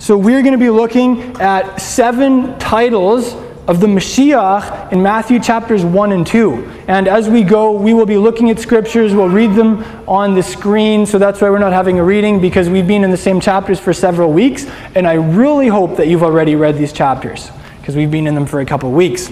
So we're going to be looking at 7 titles of the Mashiach in Matthew chapters 1 and 2. And as we go, we will be looking at scriptures. We'll read them on the screen. So that's why we're not having a reading, because we've been in the same chapters for several weeks. And I really hope that you've already read these chapters, because we've been in them for a couple of weeks.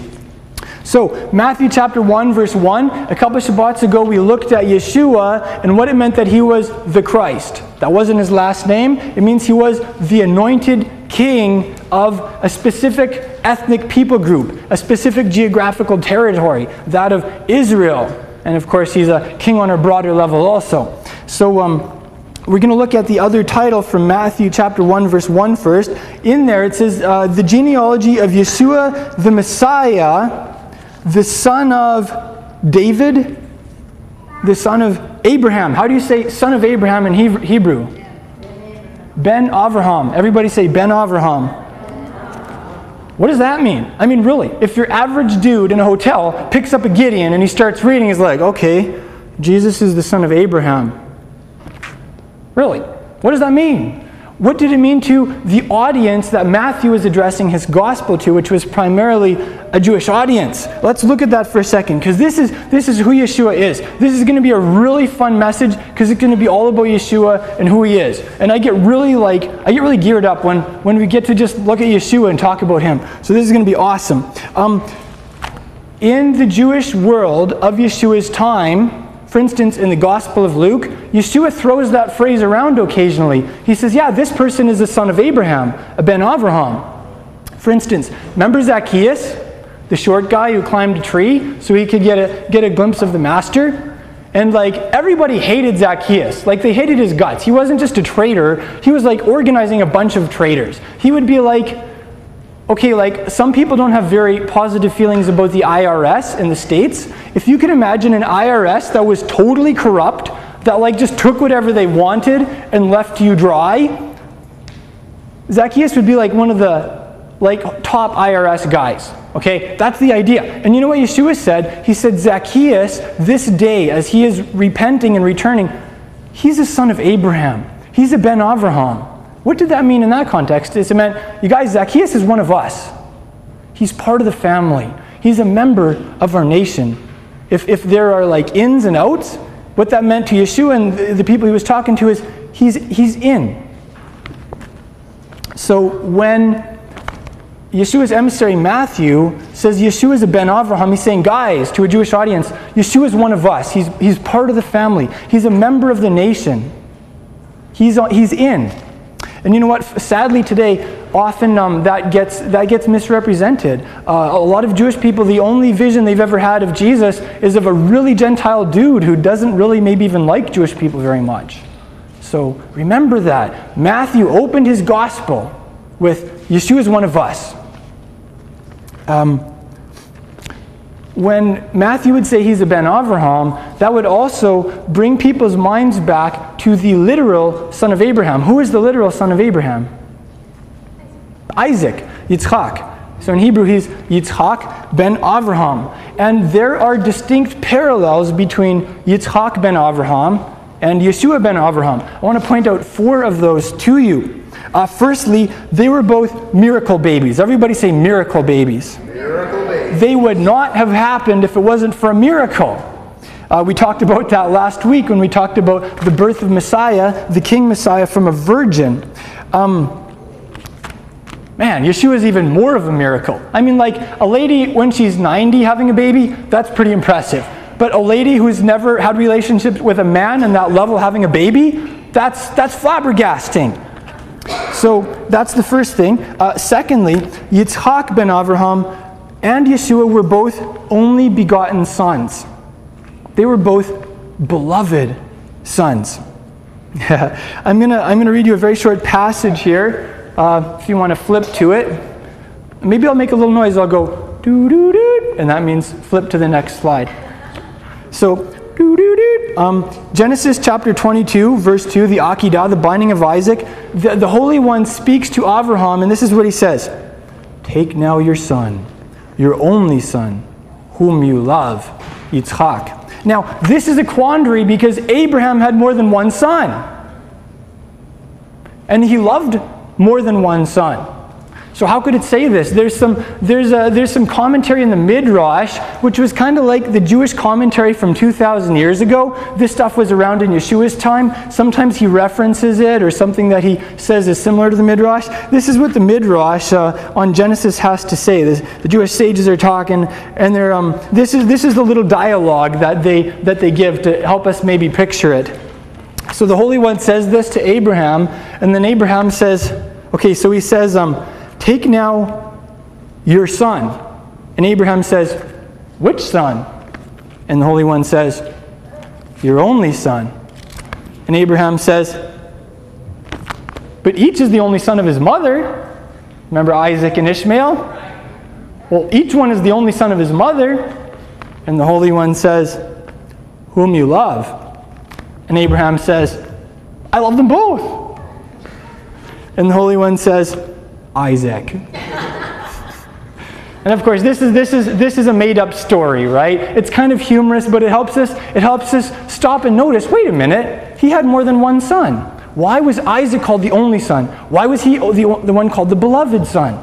So Matthew chapter 1 verse 1, a couple of Shabbats ago we looked at Yeshua and what it meant that he was the Christ. That wasn't his last name. It means he was the anointed king of a specific ethnic people group, a specific geographical territory, that of Israel. And of course he's a king on a broader level also. So we're going to look at the other title from Matthew chapter 1 verse 1 first. In there it says, the genealogy of Yeshua the Messiah, the son of David, the son of Abraham. How do you say son of Abraham in Hebrew? Ben Avraham. Everybody say Ben Avraham. What does that mean? I mean, really, if your average dude in a hotel picks up a Gideon and he starts reading, he's like, okay, Jesus is the son of Abraham. Really? What does that mean? What did it mean to the audience that Matthew was addressing his gospel to, which was primarily a Jewish audience? Let's look at that for a second, because this is who Yeshua is. This is going to be a really fun message, because it's going to be all about Yeshua and who he is. And I get really geared up when we get to just look at Yeshua and talk about him. So this is going to be awesome. In the Jewish world of Yeshua's time, for instance, in the Gospel of Luke, Yeshua throws that phrase around occasionally. He says, yeah, this person is the son of Abraham, a Ben Avraham. For instance, remember Zacchaeus, the short guy who climbed a tree so he could get a glimpse of the master? And everybody hated Zacchaeus. They hated his guts. He wasn't just a traitor. He was organizing a bunch of traitors. He would be okay, some people don't have very positive feelings about the IRS in the States. If you can imagine an IRS that was totally corrupt, that just took whatever they wanted and left you dry, Zacchaeus would be one of the top IRS guys. Okay, that's the idea. And you know what Yeshua said? He said, Zacchaeus, this day, as he is repenting and returning, he's a son of Abraham. He's a Ben Avraham. What did that mean in that context? It meant, you guys, Zacchaeus is one of us. He's part of the family. He's a member of our nation. If there are ins and outs, what that meant to Yeshua and the people he was talking to is, he's in. So when Yeshua's emissary Matthew says Yeshua is a Ben Avraham, he's saying, guys, to a Jewish audience, Yeshua is one of us. He's part of the family. He's a member of the nation. He's in. And you know what? Sadly today, often that gets misrepresented. A lot of Jewish people, the only vision they've ever had of Jesus is of a really Gentile dude who doesn't really maybe even like Jewish people very much. So remember that. Matthew opened his gospel with, Yeshua is one of us. When Matthew would say he's a Ben Avraham, that would also bring people's minds back to the literal son of Abraham. Who is the literal son of Abraham? Isaac, Yitzchak. So in Hebrew he's Yitzchak ben Avraham. And there are distinct parallels between Yitzchak ben Avraham and Yeshua ben Avraham. I want to point out 4 of those to you. Firstly, they were both miracle babies. Everybody say miracle babies. Miracle babies. They would not have happened if it wasn't for a miracle. We talked about that last week when we talked about the birth of Messiah, the King Messiah from a virgin. Man, Yeshua is even more of a miracle. I mean, a lady when she's 90 having a baby, that's pretty impressive. But a lady who's never had relationships with a man and that level having a baby, that's flabbergasting. So that's the first thing. Secondly, Yitzchak ben Avraham and Yeshua were both only begotten sons. They were both beloved sons. I'm gonna read you a very short passage here. If you want to flip to it, maybe I'll make a little noise. I'll go doo doo doo, and that means flip to the next slide. So doo doo doo. Genesis chapter 22, verse 2, the Akedah, the binding of Isaac. The Holy One speaks to Avraham, and this is what he says: "Take now your son, your only son, whom you love, Yitzchak." Now, this is a quandary because Abraham had more than one son. And he loved more than one son. So how could it say this? There's some commentary in the Midrash, which was kind of like the Jewish commentary from 2,000 years ago. This stuff was around in Yeshua's time. Sometimes he references it, or something that he says is similar to the Midrash. This is what the Midrash on Genesis has to say. The Jewish sages are talking, and they're this is the little dialogue that they give to help us maybe picture it. So the Holy One says this to Abraham, and then Abraham says, okay, so he says, take now your son. And Abraham says, which son? And the Holy One says, your only son. And Abraham says, but each is the only son of his mother. Remember Isaac and Ishmael? Well, each one is the only son of his mother. And the Holy One says, whom you love. And Abraham says, I love them both. And the Holy One says, Isaac. And of course, this is a made-up story, right? It's kind of humorous, but it helps us stop and notice, wait a minute, he had more than one son. Why was Isaac called the only son? Why was he the one called the beloved son?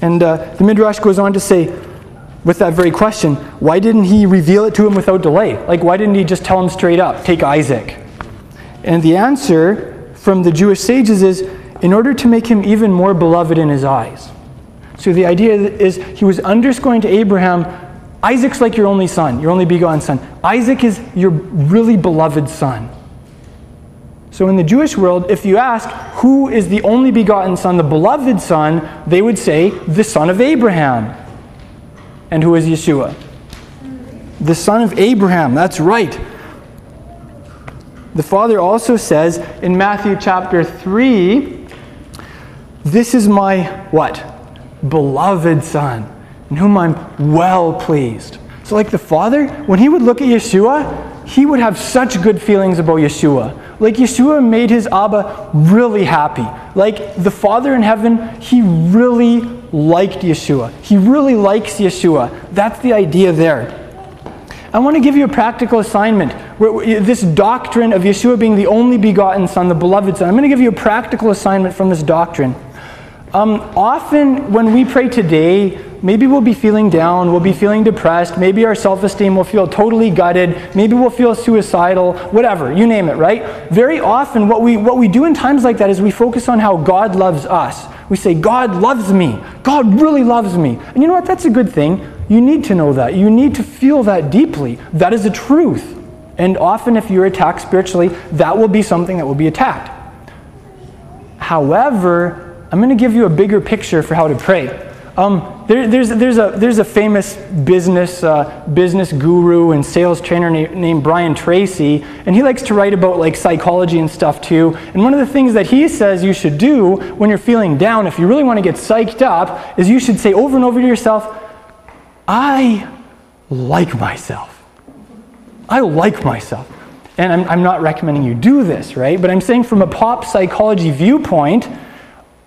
And the Midrash goes on to say, with that very question, why didn't he reveal it to him without delay? Like, why didn't he just tell him straight up, take Isaac? And the answer from the Jewish sages is, in order to make him even more beloved in his eyes. So the idea is, he was underscoring to Abraham, Isaac's like your only son, your only begotten son. Isaac is your really beloved son. So in the Jewish world, if you ask, who is the only begotten son, the beloved son, they would say, the son of Abraham. And who is Yeshua? The son of Abraham, that's right. The Father also says in Matthew chapter 3, this is my, what? Beloved Son, in whom I'm well pleased. So like the Father, when he would look at Yeshua, he would have such good feelings about Yeshua. Like Yeshua made his Abba really happy. Like the Father in heaven, he really liked Yeshua. He really likes Yeshua. That's the idea there. I want to give you a practical assignment. This doctrine of Yeshua being the only begotten Son, the beloved Son. I'm going to give you a practical assignment from this doctrine. Often when we pray today, maybe we'll be feeling down, we'll be feeling depressed, maybe our self-esteem will feel totally gutted, maybe we'll feel suicidal, whatever, you name it, right? Very often what we do in times like that is we focus on how God loves us. We say, God loves me. God really loves me. And you know what? That's a good thing. You need to know that. You need to feel that deeply. That is a truth. And often if you're attacked spiritually, that will be something that will be attacked. However, I'm going to give you a bigger picture for how to pray. There's a famous business guru and sales trainer named Brian Tracy, and he likes to write about like psychology and stuff too. And one of the things that he says you should do when you're feeling down, if you really want to get psyched up, is you should say over and over to yourself, I like myself. I like myself. And I'm not recommending you do this, right? But I'm saying from a pop psychology viewpoint,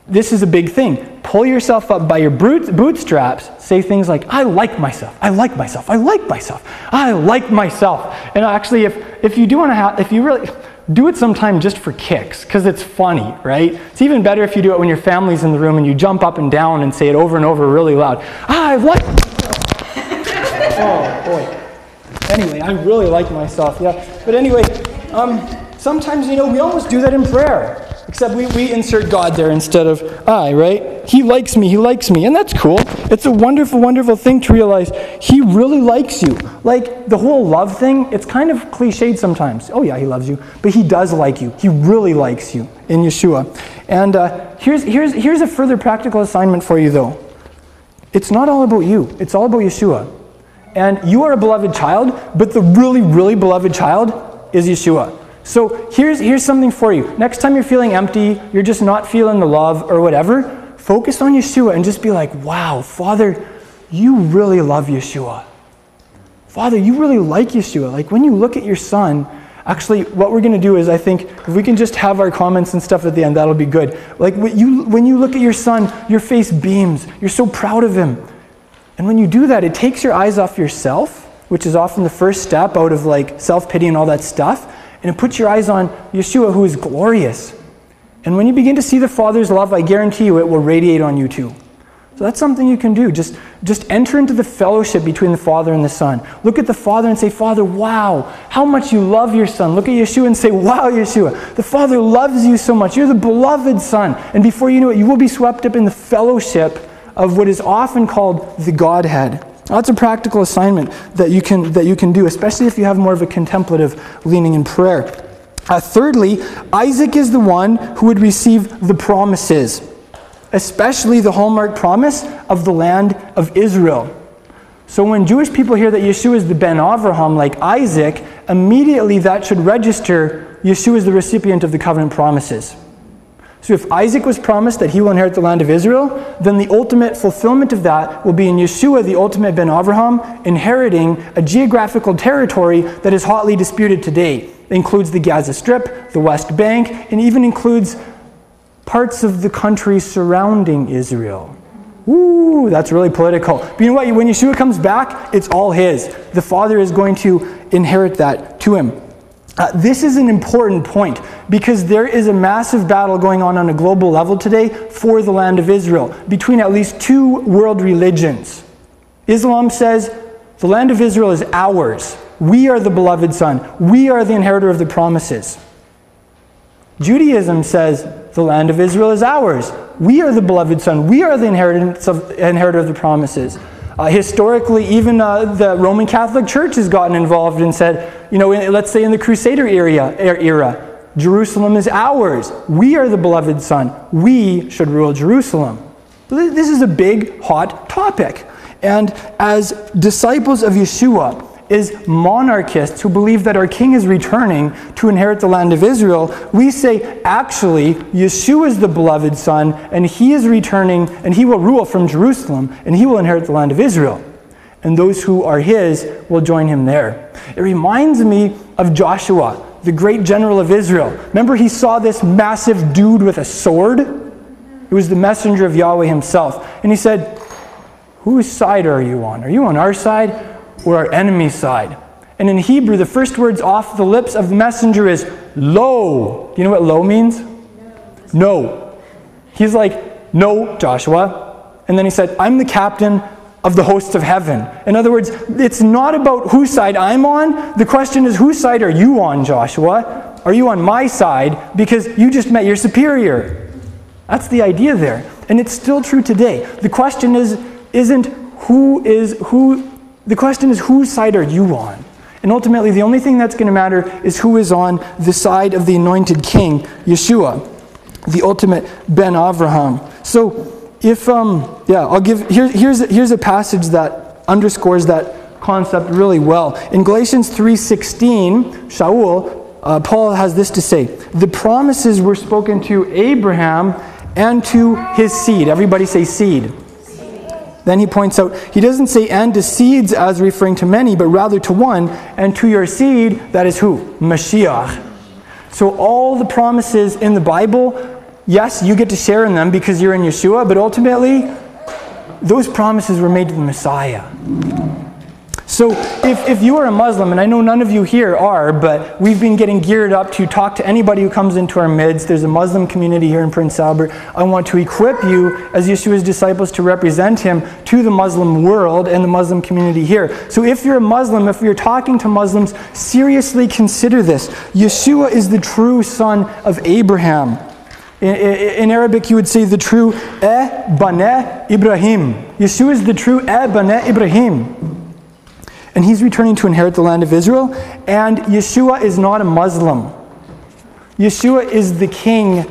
this is a big thing. Pull yourself up by your bootstraps. Say things like, I like myself. I like myself. I like myself. I like myself. And actually, if you do want to if you really do it sometime just for kicks, because it's funny, right? It's even better if you do it when your family's in the room and you jump up and down and say it over and over really loud. I like myself. Oh, boy. Anyway, I really like myself, yeah. But anyway, sometimes, we almost do that in prayer. Except we insert God there instead of I, right? He likes me, and that's cool. It's a wonderful, wonderful thing to realize he really likes you. Like the whole love thing, it's kind of cliched sometimes. Oh yeah, he loves you, but he does like you. He really likes you in Yeshua. And here's a further practical assignment for you though. It's not all about you. It's all about Yeshua. And you are a beloved child, but the really, really beloved child is Yeshua. So here's something for you. Next time you're feeling empty, you're just not feeling the love or whatever, focus on Yeshua and just be like, wow, Father, you really love Yeshua. Father, you really like Yeshua. Like when you look at your son, actually what we're going to do is I think if we can just have our comments and stuff at the end, that'll be good. Like when you look at your son, your face beams. You're so proud of him. And when you do that, it takes your eyes off yourself, which is often the first step out of like self-pity and all that stuff. And it puts your eyes on Yeshua, who is glorious. And when you begin to see the Father's love, I guarantee you it will radiate on you too. So that's something you can do. Just enter into the fellowship between the Father and the Son. Look at the Father and say, Father, wow, how much you love your Son. Look at Yeshua and say, wow, Yeshua, the Father loves you so much. You're the beloved Son. And before you know it, you will be swept up in the fellowship of what is often called the Godhead. That's a practical assignment that you can do, especially if you have more of a contemplative leaning in prayer. Thirdly, Isaac is the one who would receive the promises, especially the hallmark promise of the land of Israel. So when Jewish people hear that Yeshua is the Ben Avraham, like Isaac, immediately that should register Yeshua is the recipient of the covenant promises. So if Isaac was promised that he will inherit the land of Israel, then the ultimate fulfillment of that will be in Yeshua, the ultimate Ben Avraham, inheriting a geographical territory that is hotly disputed today. It includes the Gaza Strip, the West Bank, and even includes parts of the country surrounding Israel. Ooh, that's really political. But you know what? When Yeshua comes back, it's all his. The Father is going to inherit that to him. This is an important point because there is a massive battle going on a global level today for the land of Israel between at least two world religions. Islam says the land of Israel is ours. We are the beloved Son. We are the inheritor of the promises. Judaism says the land of Israel is ours. We are the beloved Son. We are the inheritor of the promises. Historically, even the Roman Catholic Church has gotten involved and said, let's say in the Crusader era, Jerusalem is ours. We are the beloved Son. We should rule Jerusalem. This is a big, hot topic. And as disciples of Yeshua, as monarchists who believe that our king is returning to inherit the land of Israel, we say, actually, Yeshua is the beloved Son, and he is returning, and he will rule from Jerusalem, and he will inherit the land of Israel. And those who are his will join him there. It reminds me of Joshua, the great general of Israel. Remember, he saw this massive dude with a sword? It was the messenger of Yahweh himself. And he said, whose side are you on? Are you on our side or our enemy's side? And in Hebrew, the first words off the lips of the messenger is lo. Do you know what lo means? No. He's like, no, Joshua. And then he said, I'm the captain of the hosts of heaven. In other words, it's not about whose side I'm on. The question is, whose side are you on, Joshua? Are you on my side because you just met your superior? That's the idea there. And it's still true today. The question the question is, whose side are you on? And ultimately, the only thing that's going to matter is who is on the side of the anointed king, Yeshua, the ultimate Ben Avraham. So, here's a passage that underscores that concept really well. In Galatians 3:16, Paul has this to say: the promises were spoken to Abraham and to his seed. Everybody say seed. Then he points out, he doesn't say and to seeds as referring to many, but rather to one, and to your seed, that is who? Mashiach. So all the promises in the Bible, yes, you get to share in them because you're in Yeshua, but ultimately, those promises were made to the Messiah. So if you are a Muslim, and I know none of you here are, but we've been getting geared up to talk to anybody who comes into our midst. There's a Muslim community here in Prince Albert. I want to equip you as Yeshua's disciples to represent him to the Muslim world and the Muslim community here. So if you're a Muslim, if you're talking to Muslims, seriously consider this. Yeshua is the true son of Abraham. In Arabic, you would say the true Baneh Ibrahim. Yeshua is the true Baneh Ibrahim. And he's returning to inherit the land of Israel. And Yeshua is not a Muslim. Yeshua is the king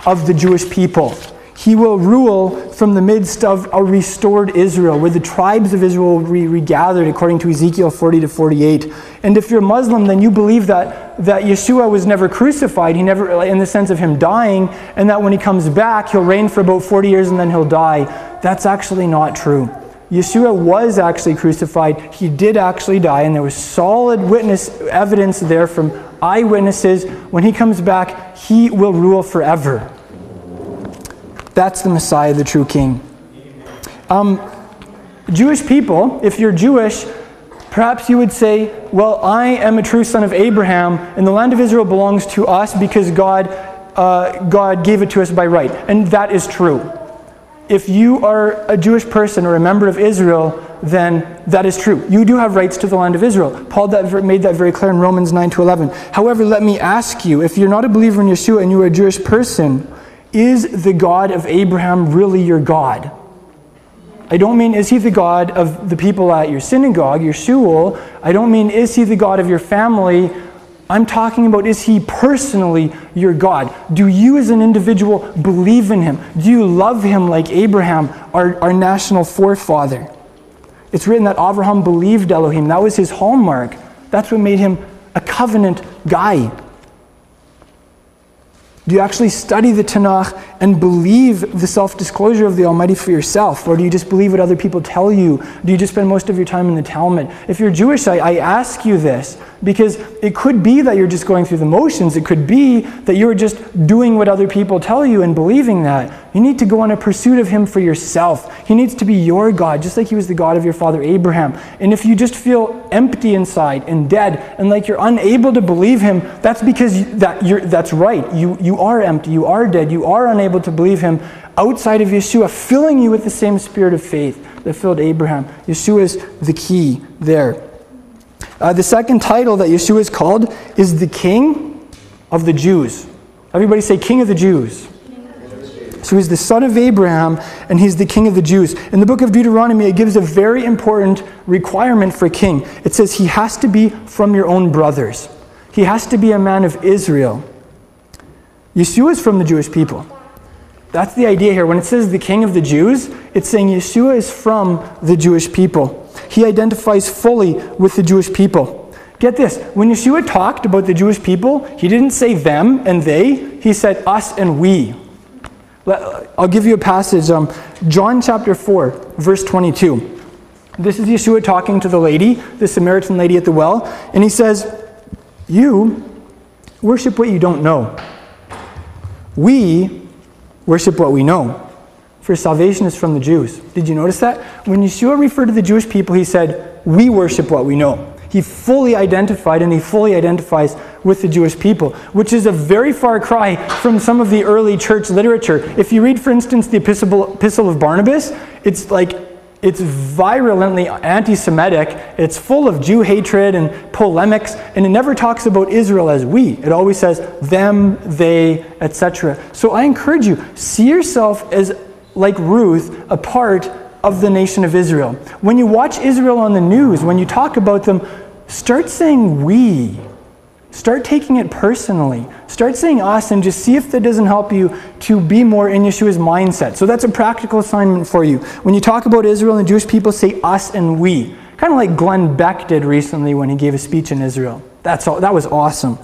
of the Jewish people. He will rule from the midst of a restored Israel, where the tribes of Israel will be regathered, according to Ezekiel 40-48. And if you're Muslim, then you believe that Yeshua was never crucified, he never, in the sense of him dying, and that when he comes back, he'll reign for about 40 years and then he'll die. That's actually not true. Yeshua was actually crucified. He did actually die, and there was solid evidence there from eyewitnesses. When he comes back, he will rule forever. That's the Messiah, the true king. Jewish people, if you're Jewish, perhaps you would say, well, I am a true son of Abraham, and the land of Israel belongs to us because God God gave it to us by right. And that is true. If you are a Jewish person or a member of Israel, then that is true. You do have rights to the land of Israel. Paul made that very clear in Romans 9-11. However, let me ask you, if you're not a believer in Yeshua and you are a Jewish person, is the God of Abraham really your God? I don't mean, is he the God of the people at your synagogue, your shul? I don't mean, is he the God of your family? I'm talking about, is he personally your God? Do you as an individual believe in him? Do you love him like Abraham, our national forefather? It's written that Abraham believed Elohim. That was his hallmark. That's what made him a covenant guy. Do you actually study the Tanakh and believe the self-disclosure of the Almighty for yourself? Or do you just believe what other people tell you? Do you just spend most of your time in the Talmud? If you're Jewish, I ask you this because it could be that you're just going through the motions. It could be that you're just doing what other people tell you and believing that. You need to go on a pursuit of him for yourself. He needs to be your God, just like he was the God of your father Abraham. And if you just feel empty inside and dead and like you're unable to believe him, that's because that's right. You are empty, you are dead, you are unable to believe him outside of Yeshua, filling you with the same spirit of faith that filled Abraham. Yeshua is the key there. The second title that Yeshua is called is the King of the Jews. Everybody say King of the Jews. So he's the son of Abraham, and he's the King of the Jews. In the book of Deuteronomy, it gives a very important requirement for a king. It says he has to be from your own brothers. He has to be a man of Israel. Yeshua is from the Jewish people. That's the idea here. When it says the King of the Jews, it's saying Yeshua is from the Jewish people. He identifies fully with the Jewish people. Get this, when Yeshua talked about the Jewish people, he didn't say them and they, he said us and we. I'll give you a passage, John chapter 4, verse 22. This is Yeshua talking to the lady, the Samaritan lady at the well, and he says, you worship what you don't know. We worship what we know, for salvation is from the Jews. Did you notice that? When Yeshua referred to the Jewish people, he said, we worship what we know. He fully identified and he fully identifies with the Jewish people, which is a very far cry from some of the early church literature. If you read, for instance, the Epistle of Barnabas, it's virulently anti-Semitic. It's full of Jew hatred and polemics, and it never talks about Israel as we. It always says them, they, etc. So I encourage you, see yourself as, like Ruth, a part of the nation of Israel. When you watch Israel on the news, when you talk about them, start saying we. Start taking it personally. Start saying us and just see if that doesn't help you to be more in Yeshua's mindset. So that's a practical assignment for you. When you talk about Israel and the Jewish people, say us and we. Kind of like Glenn Beck did recently when he gave a speech in Israel. That was awesome.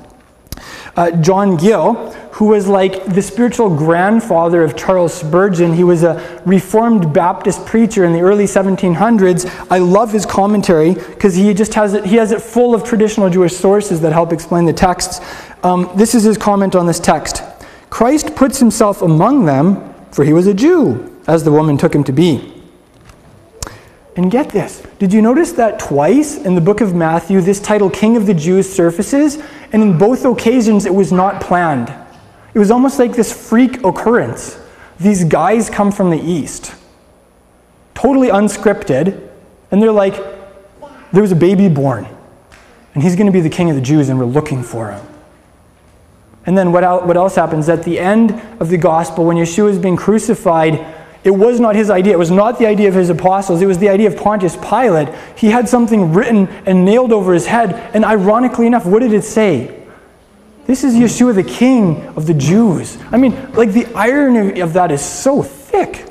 John Gill, who was like the spiritual grandfather of Charles Spurgeon. He was a Reformed Baptist preacher in the early 1700s. I love his commentary because he has it full of traditional Jewish sources that help explain the texts. This is his comment on this text. Christ puts himself among them, for he was a Jew, as the woman took him to be. And get this, did you notice that twice in the book of Matthew, this title, King of the Jews, surfaces? And in both occasions, it was not planned. It was almost like this freak occurrence. These guys come from the east, totally unscripted, and they're like, there was a baby born, and he's going to be the King of the Jews, and we're looking for him. And then what else happens? At the end of the gospel, when Yeshua is being crucified, it was not his idea. It was not the idea of his apostles. It was the idea of Pontius Pilate. He had something written and nailed over his head. And ironically enough, what did it say? This is Yeshua, the King of the Jews. I mean, like the irony of that is so thick.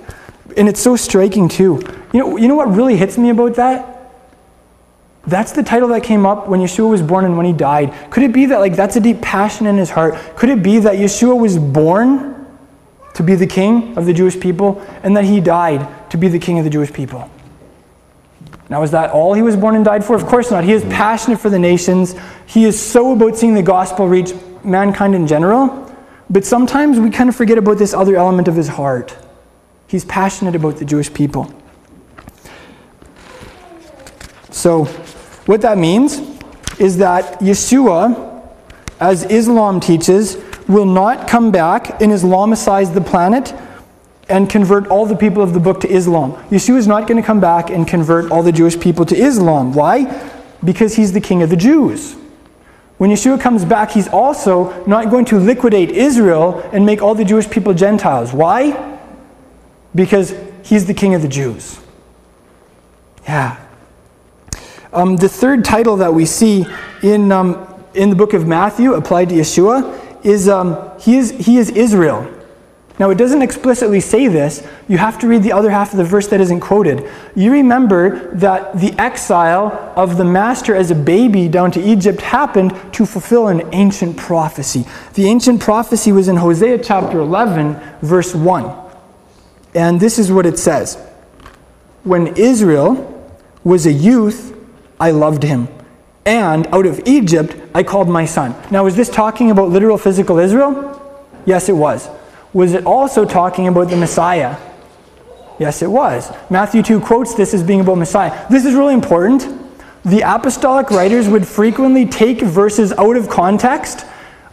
And it's so striking too. You know what really hits me about that? That's the title that came up when Yeshua was born and when he died. Could it be that that's a deep passion in his heart? Could it be that Yeshua was born to be the king of the Jewish people, and that he died to be the king of the Jewish people? Now, is that all he was born and died for? Of course not. He is passionate for the nations. He is so about seeing the gospel reach mankind in general, but sometimes we kind of forget about this other element of his heart. He's passionate about the Jewish people. So, what that means is that Yeshua, as Islam teaches, will not come back and Islamicize the planet and convert all the people of the book to Islam. Yeshua is not going to come back and convert all the Jewish people to Islam. Why? Because he's the king of the Jews. When Yeshua comes back, he's also not going to liquidate Israel and make all the Jewish people Gentiles. Why? Because he's the king of the Jews. Yeah. The third title that we see in the book of Matthew applied to Yeshua is he is Israel. Now, it doesn't explicitly say this. You have to read the other half of the verse that isn't quoted. You remember that the exile of the master as a baby down to Egypt happened to fulfill an ancient prophecy. The ancient prophecy was in Hosea chapter 11, verse 1. And this is what it says. When Israel was a youth, I loved him. And out of Egypt, I called my son. Now, is this talking about literal physical Israel? Yes, it was. Was it also talking about the Messiah? Yes, it was. Matthew 2 quotes this as being about Messiah. This is really important. The apostolic writers would frequently take verses out of context,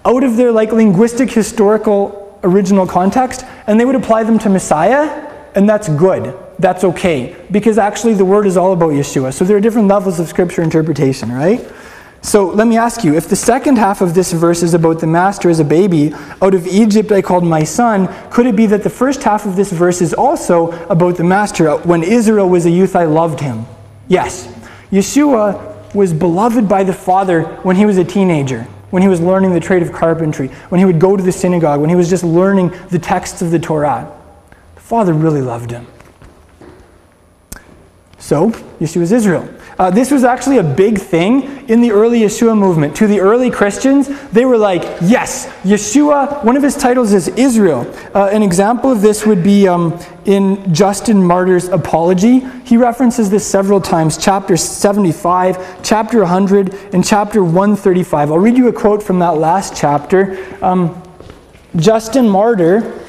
out of their linguistic, historical, original context, and they would apply them to Messiah, and that's good. That's okay. Because actually the word is all about Yeshua. So there are different levels of scripture interpretation, right? So let me ask you, if the second half of this verse is about the master as a baby, out of Egypt I called my son, could it be that the first half of this verse is also about the master? When Israel was a youth, I loved him. Yes. Yeshua was beloved by the Father when he was a teenager, when he was learning the trade of carpentry, when he would go to the synagogue, when he was just learning the texts of the Torah. The Father really loved him. So, Yeshua is Israel. This was actually a big thing in the early Yeshua movement. To the early Christians, they were like, yes, Yeshua, one of his titles is Israel. An example of this would be in Justin Martyr's Apology. He references this several times, chapter 75, chapter 100, and chapter 135. I'll read you a quote from that last chapter. Justin Martyr,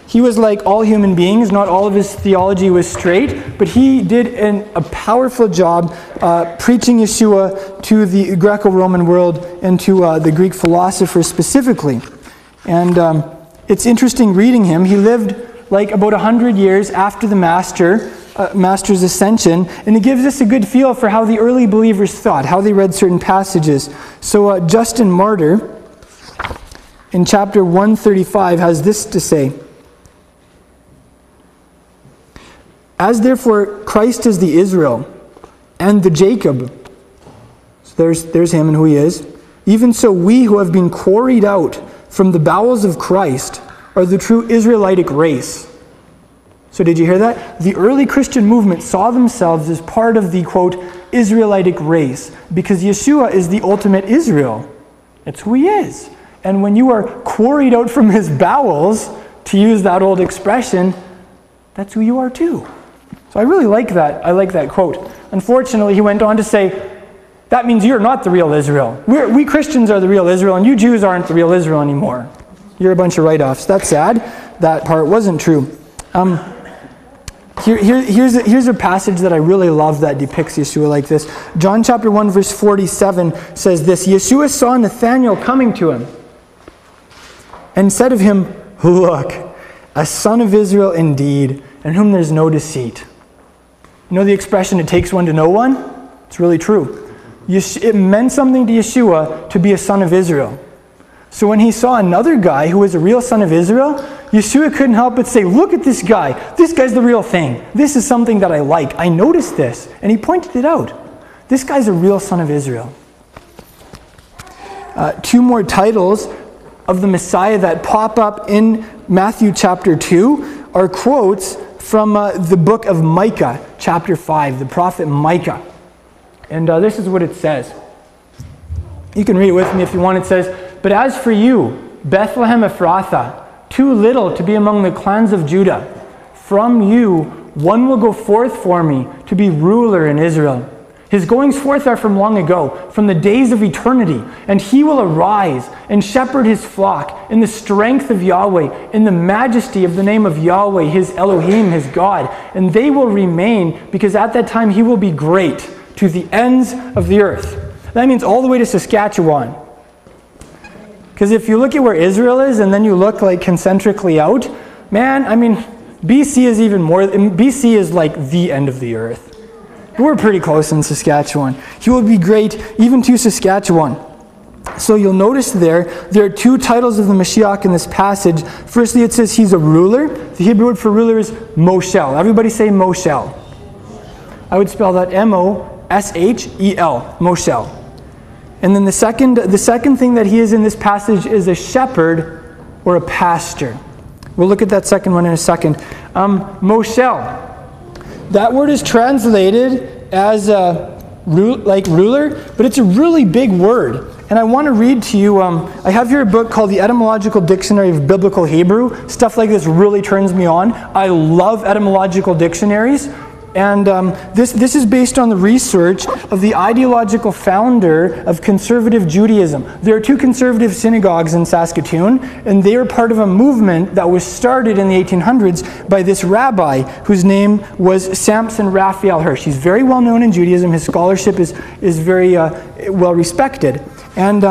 he was like all human beings. Not all of his theology was straight, but he did a powerful job preaching Yeshua to the Greco-Roman world and to the Greek philosophers specifically. And it's interesting reading him. He lived like about 100 years after the Master's ascension, and it gives us a good feel for how the early believers thought, how they read certain passages. So Justin Martyr, in chapter 135, has this to say. As therefore Christ is the Israel and the Jacob, so there's him and who he is, even so we who have been quarried out from the bowels of Christ are the true Israelitic race. So did you hear that? The early Christian movement saw themselves as part of the, quote, Israelitic race, because Yeshua is the ultimate Israel. It's who he is. And when you are quarried out from his bowels, to use that old expression, that's who you are too. So I really like that. I like that quote. Unfortunately, he went on to say, that means you're not the real Israel. We Christians are the real Israel, and you Jews aren't the real Israel anymore. You're a bunch of write-offs. That's sad. That part wasn't true. Here's a passage that I really love that depicts Yeshua like this. John chapter 1, verse 47 says this, Yeshua saw Nathanael coming to him and said of him, look, a son of Israel indeed, in whom there's no deceit. You know the expression, it takes one to know one? It's really true. It meant something to Yeshua to be a son of Israel. So when he saw another guy who was a real son of Israel, Yeshua couldn't help but say, look at this guy. This guy's the real thing. This is something that I like. I noticed this. And he pointed it out. This guy's a real son of Israel. Two more titles of the Messiah that pop up in Matthew chapter 2 are quotes from the book of Micah, chapter 5, the prophet Micah. And this is what it says. You can read it with me if you want. It says, but as for you, Bethlehem Ephrathah, too little to be among the clans of Judah, from you one will go forth for me to be ruler in Israel. His goings forth are from long ago, from the days of eternity, and he will arise and shepherd his flock in the strength of Yahweh, in the majesty of the name of Yahweh, his Elohim, his God. And they will remain, because at that time he will be great to the ends of the earth. That means all the way to Saskatchewan. Because if you look at where Israel is and then you look like concentrically out, man, I mean, BC is even more, BC is like the end of the earth. We're pretty close in Saskatchewan. He will be great even to Saskatchewan. So you'll notice there are two titles of the Mashiach in this passage. Firstly, it says he's a ruler. The Hebrew word for ruler is Moshel. Everybody say Moshel. I would spell that M-O-S-H-E-L, Moshel. And then the second thing that he is in this passage is a shepherd or a pastor. We'll look at that second one in a second. Moshel. That word is translated as ruler, but it's a really big word. And I want to read to you, I have here a book called the Etymological Dictionary of Biblical Hebrew. Stuff like this really turns me on. I love etymological dictionaries. And this is based on the research of the ideological founder of conservative Judaism. There are two conservative synagogues in Saskatoon, and they are part of a movement that was started in the 1800s by this rabbi whose name was Samson Raphael Hirsch. He's very well known in Judaism. His scholarship is very well respected. And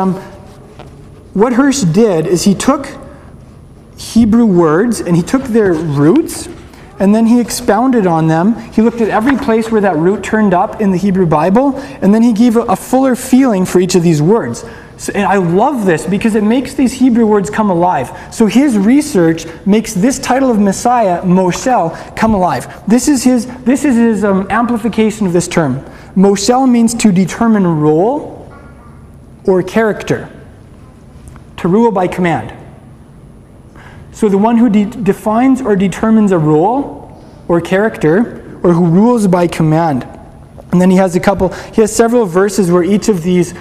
what Hirsch did is he took Hebrew words and he took their roots, and then he expounded on them. He looked at every place where that root turned up in the Hebrew Bible, and then he gave a fuller feeling for each of these words. So, and I love this because it makes these Hebrew words come alive. So his research makes this title of Messiah, Moshel, come alive. This is his amplification of this term. Moshel means to determine role or character, to rule by command. So the one who defines or determines a role or character, or who rules by command. And then he has several verses where each of these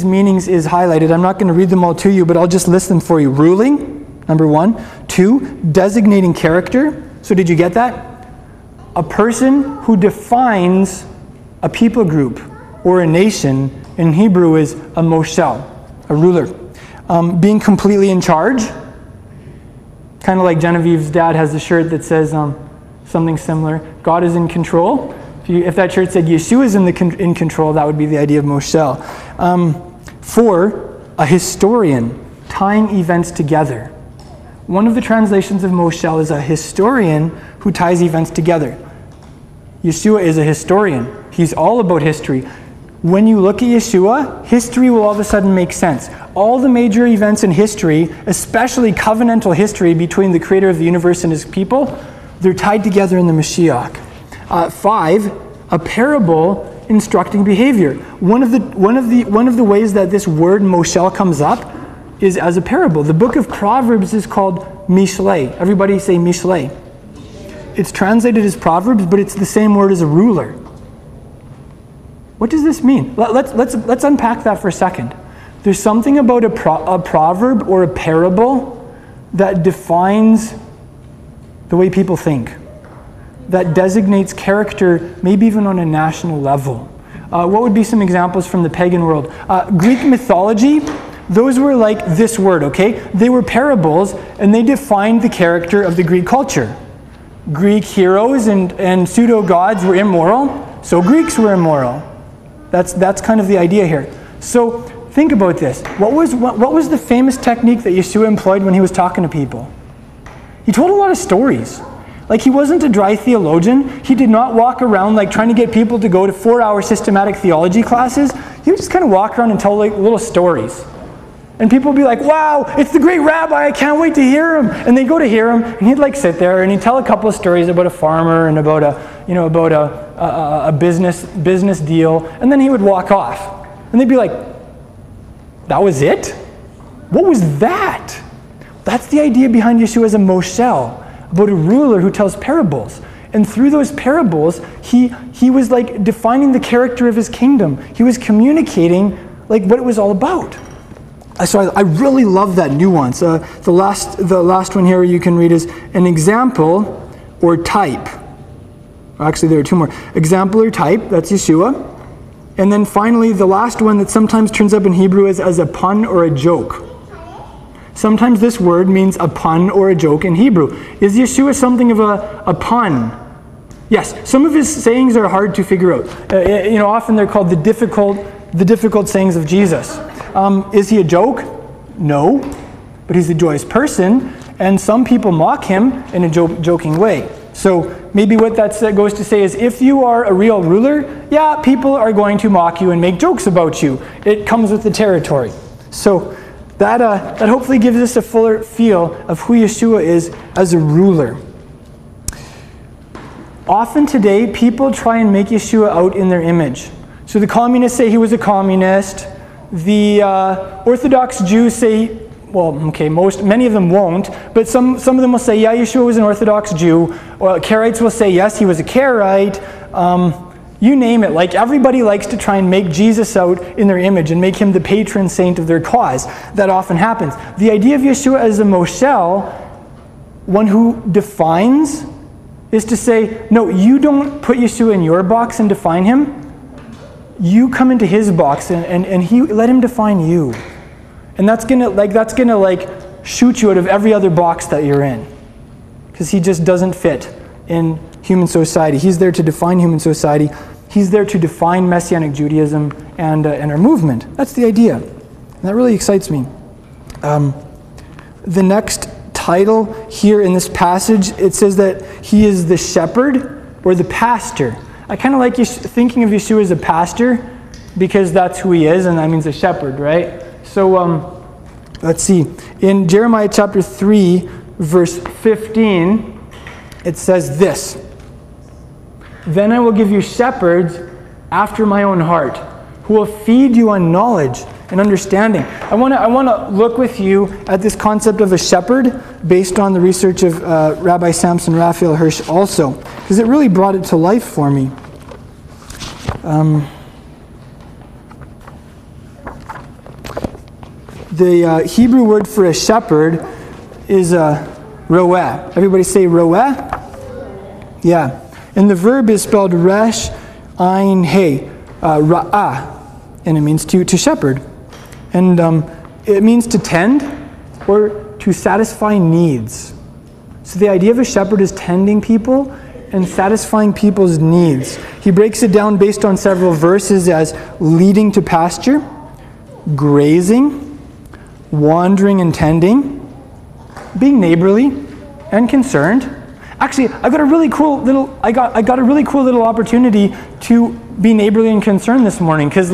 meanings is highlighted. I'm not going to read them all to you, but I'll just list them for you. Ruling, number 1. 2, designating character. So did you get that? A person who defines a people group or a nation, in Hebrew is a moshel, a ruler. Being completely in charge. Kind of like Genevieve's dad has a shirt that says something similar. God is in control. If that shirt said Yeshua is in control, that would be the idea of Moshel. 4, a historian, tying events together. One of the translations of Moshel is a historian who ties events together. Yeshua is a historian. He's all about history. When you look at Yeshua, history will all of a sudden make sense. All the major events in history, especially covenantal history between the creator of the universe and his people, they're tied together in the Mashiach. 5, a parable instructing behavior. One of the ways that this word Moshel comes up is as a parable. The book of Proverbs is called Mishlei. Everybody say Mishlei. It's translated as Proverbs, but it's the same word as a ruler. What does this mean? Let's unpack that for a second. There's something about a proverb or a parable that defines the way people think, that designates character, maybe even on a national level. What would be some examples from the pagan world? Greek mythology, those were like this word, okay? They were parables, and they defined the character of the Greek culture. Greek heroes and pseudo-gods were immoral, so Greeks were immoral. That's kind of the idea here. So think about this. What was the famous technique that Yeshua employed when he was talking to people? He told a lot of stories. Like, he wasn't a dry theologian. He did not walk around like trying to get people to go to 4-hour systematic theology classes. He would just kind of walk around and tell like little stories. And people would be like, wow, it's the great rabbi, I can't wait to hear him. And they'd go to hear him, and he'd like sit there, and he'd tell a couple of stories about a farmer and about a business deal, and then he would walk off. And they'd be like, that was it? What was that? That's the idea behind Yeshua as a moshel, about a ruler who tells parables. And through those parables, he was like defining the character of his kingdom. He was communicating like what it was all about. So I really love that nuance. The last one here you can read is an example or type. Actually, there are 2 more. Example or type, that's Yeshua. And then finally, the last one that sometimes turns up in Hebrew is as a pun or a joke. Sometimes this word means a pun or a joke in Hebrew. Is Yeshua something of a pun? Yes, some of his sayings are hard to figure out. Often they're called the difficult sayings of Jesus. Is he a joke? No, but he's a joyous person, and some people mock him in a joking way. So maybe what that goes to say is, if you are a real ruler, yeah, people are going to mock you and make jokes about you. It comes with the territory. So that hopefully gives us a fuller feel of who Yeshua is as a ruler. Often today, people try and make Yeshua out in their image. So the communists say he was a communist. The Orthodox Jews say, well, okay, many of them won't, but some of them will say, yeah, Yeshua was an Orthodox Jew. Or Karaites will say, yes, he was a Karaite. You name it. Like, everybody likes to try and make Jesus out in their image and make him the patron saint of their cause. That often happens. The idea of Yeshua as a Moshel, one who defines, is to say, no, you don't put Yeshua in your box and define him. You come into his box and he let him define you. And that's gonna shoot you out of every other box that you're in, because he just doesn't fit in human society. He's there to define human society. He's there to define Messianic Judaism and our movement. That's the idea. And that really excites me. The next title here in this passage, it says that he is the shepherd or the pastor. I kind of like thinking of Yeshua as a pastor, because that's who he is, and that means a shepherd, right? So let's see. In Jeremiah chapter 3, verse 15, it says this: "Then I will give you shepherds after my own heart, who will feed you on knowledge and understanding." I want to look with you at this concept of a shepherd based on the research of Rabbi Samson Raphael Hirsch also, because it really brought it to life for me. The Hebrew word for a shepherd is roeh. Everybody say roeh? Yeah. And the verb is spelled resh, ein, he, ra'ah. And it means to shepherd. And it means to tend or to satisfy needs. So the idea of a shepherd is tending people and satisfying people's needs. He breaks it down based on several verses as leading to pasture, grazing, wandering and tending, being neighborly and concerned. Actually, I got a really cool little opportunity to be neighborly and concerned this morning, because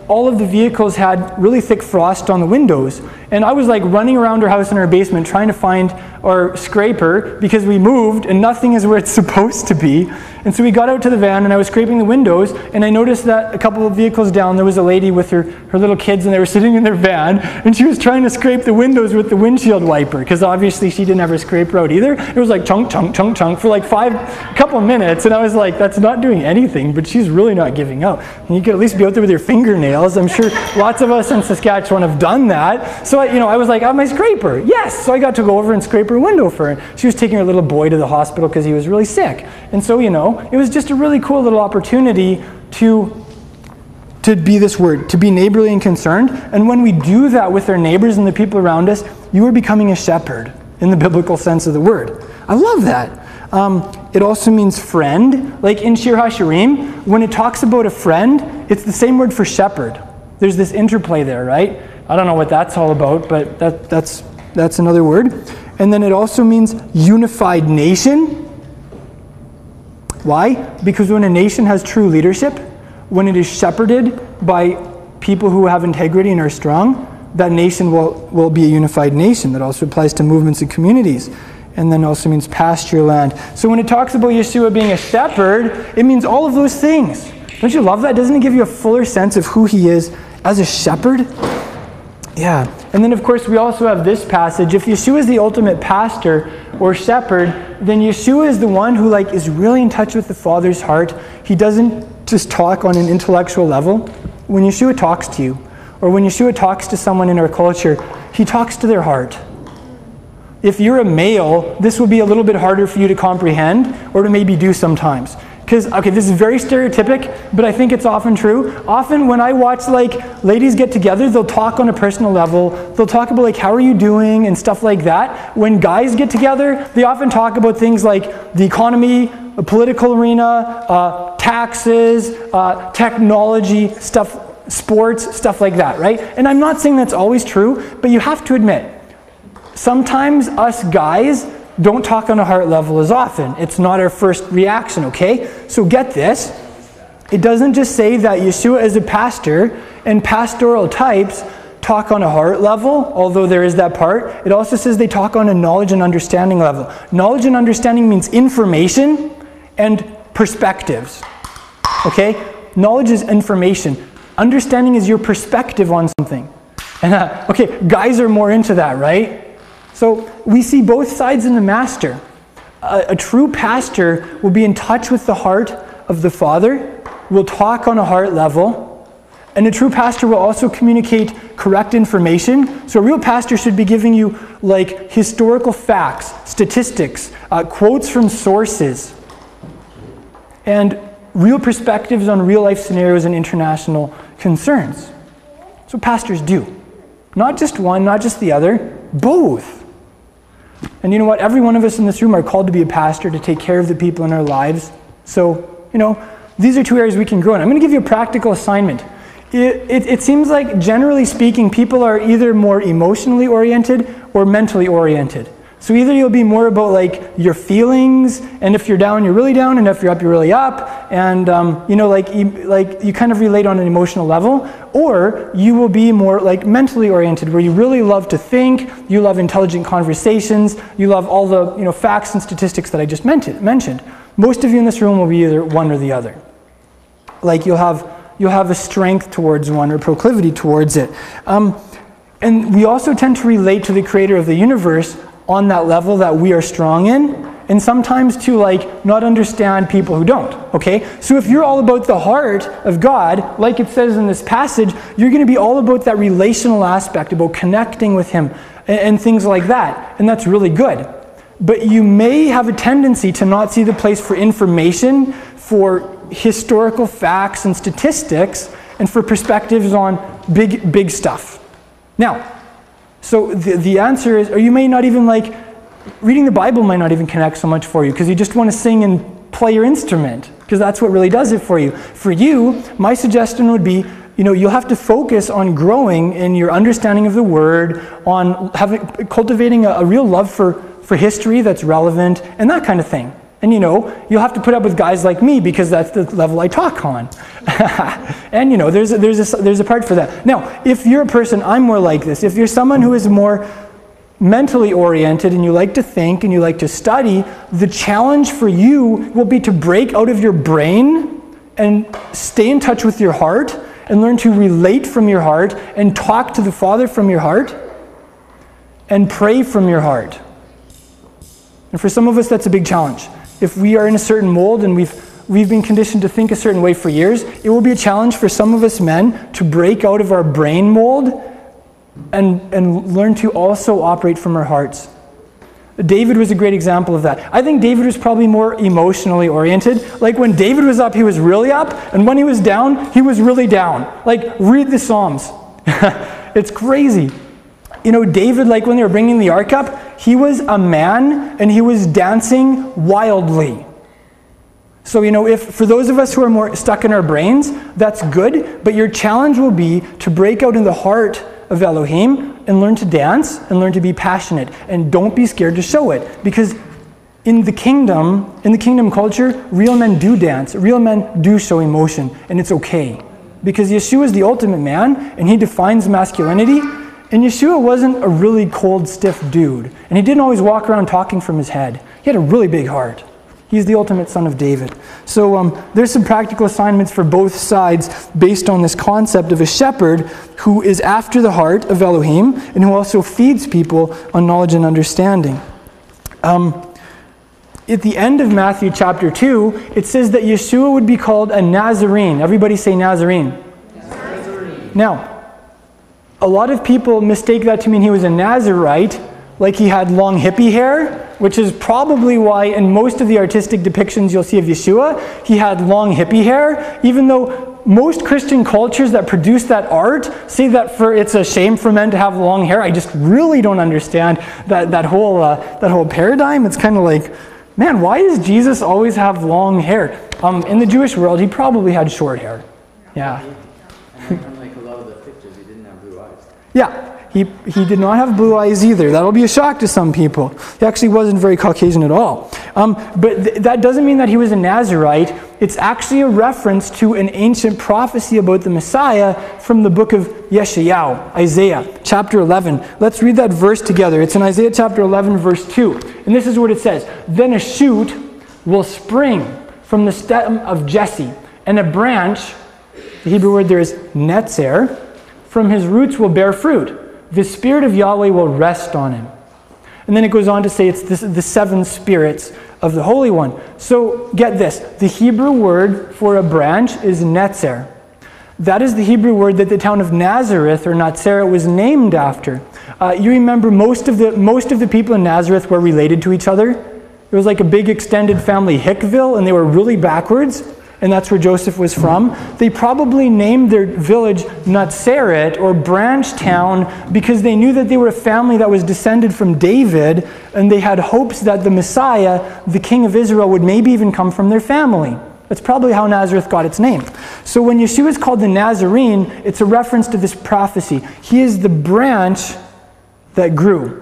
all of the vehicles had really thick frost on the windows, and I was running around our house in our basement trying to find our scraper, because we moved and nothing is where it's supposed to be. And so we got out to the van and I was scraping the windows, and I noticed that a couple of vehicles down there was a lady with her little kids, and they were sitting in their van, and she was trying to scrape the windows with the windshield wiper, because obviously she didn't have her scraper out either. It was chunk, chunk, chunk, chunk for a couple of minutes, and I was like, that's not doing anything, but she's really not giving out. And you could at least be out there with your fingernails. I'm sure lots of us in Saskatchewan have done that. So I was like, I have my scraper. Yes! So I got to go over and scrape her window for her. She was taking her little boy to the hospital because he was really sick. And so, it was just a really cool little opportunity to be this word, to be neighborly and concerned. And when we do that with our neighbors and the people around us, you are becoming a shepherd in the biblical sense of the word. I love that. It also means friend. Like in Shir HaShirim, when it talks about a friend, it's the same word for shepherd. There's this interplay there, right? I don't know what that's all about, but that's another word. And then it also means unified nation. Why? Because when a nation has true leadership, when it is shepherded by people who have integrity and are strong, that nation will be a unified nation. That also applies to movements and communities. And then also means pasture land. So when it talks about Yeshua being a shepherd, it means all of those things. Don't you love that? Doesn't it give you a fuller sense of who he is as a shepherd? Yeah. And then of course we also have this passage. If Yeshua is the ultimate pastor or shepherd, then Yeshua is the one who is really in touch with the Father's heart. He doesn't just talk on an intellectual level. When Yeshua talks to you, or when Yeshua talks to someone in our culture, he talks to their heart. If you're a male, this will be a little bit harder for you to comprehend or to maybe do sometimes. Because, this is very stereotypic, but I think it's often true. Often when I watch ladies get together, they'll talk on a personal level. They'll talk about how are you doing and stuff like that. When guys get together, they often talk about things like the economy, the political arena, taxes, technology, stuff sports, stuff like that, right? And I'm not saying that's always true, but you have to admit, sometimes us guys don't talk on a heart level as often. It's not our first reaction, okay? So get this. It doesn't just say that Yeshua is a pastor and pastoral types talk on a heart level, although there is that part. It also says they talk on a knowledge and understanding level. Knowledge and understanding means information and perspectives, okay? Knowledge is information. Understanding is your perspective on something. And okay, guys are more into that, right? So we see both sides in the master. A true pastor will be in touch with the heart of the Father, will talk on a heart level, and a true pastor will also communicate correct information. So a real pastor should be giving you like historical facts, statistics, quotes from sources, and real perspectives on real life scenarios and international concerns. That's what pastors do. Not just one, not just the other, both. And you know what? Every one of us in this room are called to be a pastor, to take care of the people in our lives. So, you know, these are two areas we can grow in. I'm going to give you a practical assignment. It seems like, generally speaking, people are either more emotionally oriented or mentally oriented. So either you'll be more about like your feelings, and if you're down, you're really down, and if you're up, you're really up, and you know, like you kind of relate on an emotional level, or you will be more like mentally oriented, where you really love to think, you love intelligent conversations, you love all the, you know, facts and statistics that I just mentioned. Most of you in this room will be either one or the other. Like you'll have a strength towards one or proclivity towards it. And we also tend to relate to the creator of the universe on that level that we are strong in, and sometimes to like not understand people who don't, okay? So if you're all about the heart of God, like it says in this passage, you're going to be all about that relational aspect, about connecting with him and things like that, and that's really good. But you may have a tendency to not see the place for information, for historical facts and statistics, and for perspectives on big stuff. Now, so the answer is, or you may not even like, reading the Bible might not even connect so much for you, because you just want to sing and play your instrument, because that's what really does it for you. For you, my suggestion would be, you know, you'll have to focus on growing in your understanding of the Word, on cultivating a real love for history that's relevant, and that kind of thing. And you know, you'll have to put up with guys like me, because that's the level I talk on. And you know, there's a part for that. Now, if you're a person, I'm more like this. If you're someone who is more mentally oriented and you like to think and you like to study, the challenge for you will be to break out of your brain and stay in touch with your heart and learn to relate from your heart and talk to the Father from your heart and pray from your heart. And for some of us, that's a big challenge. If we are in a certain mold and we've been conditioned to think a certain way for years, it will be a challenge for some of us men to break out of our brain mold and learn to also operate from our hearts. David was a great example of that. I think David was probably more emotionally oriented. Like when David was up, he was really up, and when he was down, he was really down. Like, read the Psalms. It's crazy. You know, David, like when they were bringing the ark up, he was a man and he was dancing wildly. So, you know, if for those of us who are more stuck in our brains, that's good, but your challenge will be to break out in the heart of Elohim and learn to dance and learn to be passionate, and don't be scared to show it, because in the kingdom culture, real men do dance, real men do show emotion, and it's okay, because Yeshua is the ultimate man and he defines masculinity. And Yeshua wasn't a really cold, stiff dude. And he didn't always walk around talking from his head. He had a really big heart. He's the ultimate son of David. So there's some practical assignments for both sides based on this concept of a shepherd who is after the heart of Elohim and who also feeds people on knowledge and understanding. At the end of Matthew chapter 2, it says that Yeshua would be called a Nazarene. Everybody say Nazarene. Nazarene. Now, a lot of people mistake that to mean he was a Nazarite, like he had long hippie hair, which is probably why in most of the artistic depictions you'll see of Yeshua, he had long hippie hair, even though most Christian cultures that produce that art say that it's a shame for men to have long hair. I just really don't understand that whole paradigm. It's kind of like, man, why does Jesus always have long hair? In the Jewish world, he probably had short hair. Yeah. Yeah. He did not have blue eyes either. That'll be a shock to some people. He actually wasn't very Caucasian at all. But that doesn't mean that he was a Nazarite. It's actually a reference to an ancient prophecy about the Messiah from the book of Yeshayahu, Isaiah, chapter 11. Let's read that verse together. It's in Isaiah chapter 11, verse 2. And this is what it says. Then a shoot will spring from the stem of Jesse, and a branch, the Hebrew word there is netzer, from his roots will bear fruit. The Spirit of Yahweh will rest on him. And then it goes on to say it's the 7 spirits of the Holy One. So get this. The Hebrew word for a branch is netzer. That is the Hebrew word that the town of Nazareth, or Nazareth, was named after. You remember most of the people in Nazareth were related to each other. It was like a big extended family Hickville, and they were really backwards. And that's where Joseph was from. They probably named their village Nazareth, or branch town, because they knew that they were a family that was descended from David, and they had hopes that the Messiah, the King of Israel, would maybe even come from their family. That's probably how Nazareth got its name. So when Yeshua is called the Nazarene, it's a reference to this prophecy. He is the branch that grew.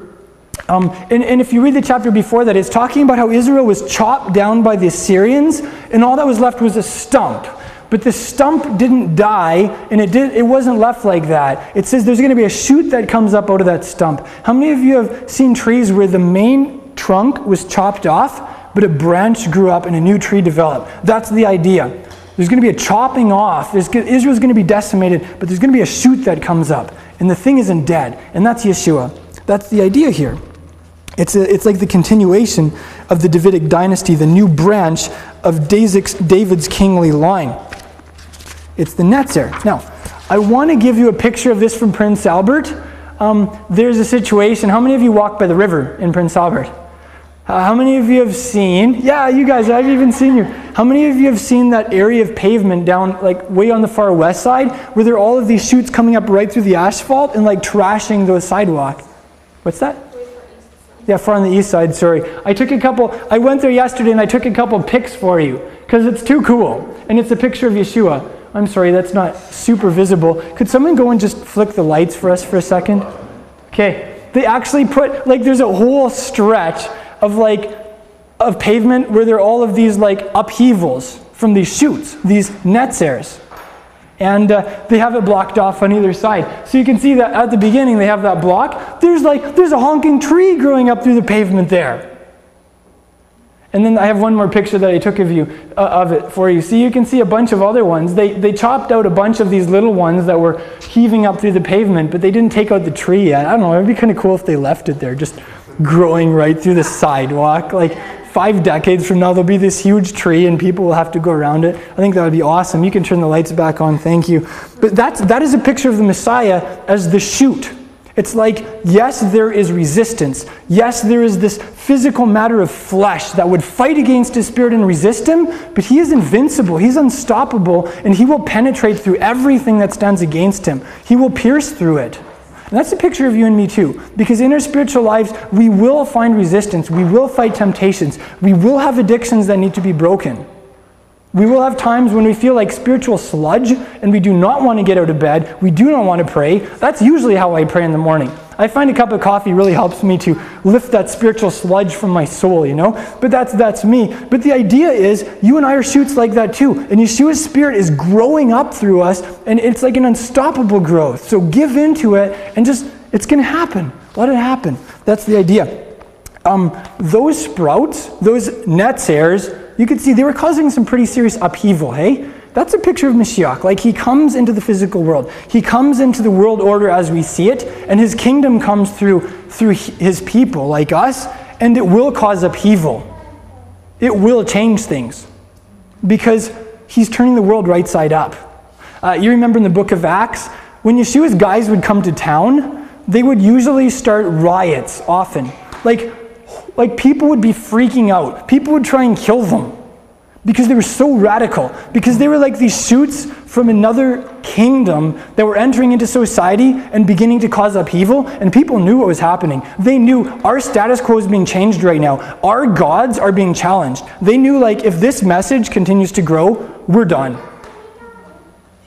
And if you read the chapter before that, it's talking about how Israel was chopped down by the Assyrians, and all that was left was a stump. But the stump didn't die, and it wasn't left like that. It says there's going to be a shoot that comes up out of that stump. How many of you have seen trees where the main trunk was chopped off, but a branch grew up and a new tree developed? That's the idea. There's going to be a chopping off. Israel's going to be decimated, but there's going to be a shoot that comes up, and the thing isn't dead. And that's Yeshua. That's the idea here. It's like the continuation of the Davidic dynasty, the new branch of David's kingly line. It's the netzer. Now, I want to give you a picture of this from Prince Albert. There's a situation. How many of you walk by the river in Prince Albert? How many of you have seen, yeah, you guys, I've even seen you. How many of you have seen that area of pavement down, like, way on the far west side, where there are all of these chutes coming up right through the asphalt and, like, trashing the sidewalk? What's that? Yeah, far on the east side, sorry. I went there yesterday and I took a couple pics for you because it's too cool. And it's a picture of Yeshua. I'm sorry, that's not super visible. Could someone go and just flick the lights for us for a second? Okay. They actually put, like, there's a whole stretch of pavement where there are all of these, like, upheavals from these chutes, these netzers. And they have it blocked off on either side. So you can see that at the beginning they have that block. There's a honking tree growing up through the pavement there. And then I have one more picture that I took of it for you. So you can see a bunch of other ones. They chopped out a bunch of these little ones that were heaving up through the pavement, but they didn't take out the tree yet. I don't know, it'd be kind of cool if they left it there, just growing right through the sidewalk. Like 5 decades from now, there'll be this huge tree and people will have to go around it. I think that would be awesome. You can turn the lights back on, thank you. But that is a picture of the Messiah as the shoot. It's like, yes, there is resistance. Yes, there is this physical matter of flesh that would fight against his spirit and resist him, but he is invincible, he's unstoppable, and he will penetrate through everything that stands against him. He will pierce through it. And that's a picture of you and me too. Because in our spiritual lives, we will find resistance. We will fight temptations. We will have addictions that need to be broken. We will have times when we feel like spiritual sludge and we do not want to get out of bed. We do not want to pray. That's usually how I pray in the morning. I find a cup of coffee really helps me to lift that spiritual sludge from my soul, you know? But that's me. But the idea is, you and I are shoots like that too. And Yeshua's spirit is growing up through us, and it's like an unstoppable growth. So give into it, and just, it's going to happen. Let it happen. That's the idea. Those sprouts, those netzers, you could see they were causing some pretty serious upheaval, hey? That's a picture of Mashiach. Like, he comes into the physical world. He comes into the world order as we see it, and his kingdom comes through his people like us, and it will cause upheaval. It will change things because he's turning the world right side up. You remember in the book of Acts, when Yeshua's guys would come to town, they would usually start riots often. Like people would be freaking out. People would try and kill them because they were so radical. Because they were like these shoots from another kingdom that were entering into society and beginning to cause upheaval, and people knew what was happening. They knew our status quo is being changed right now. Our gods are being challenged. They knew, like, if this message continues to grow, we're done.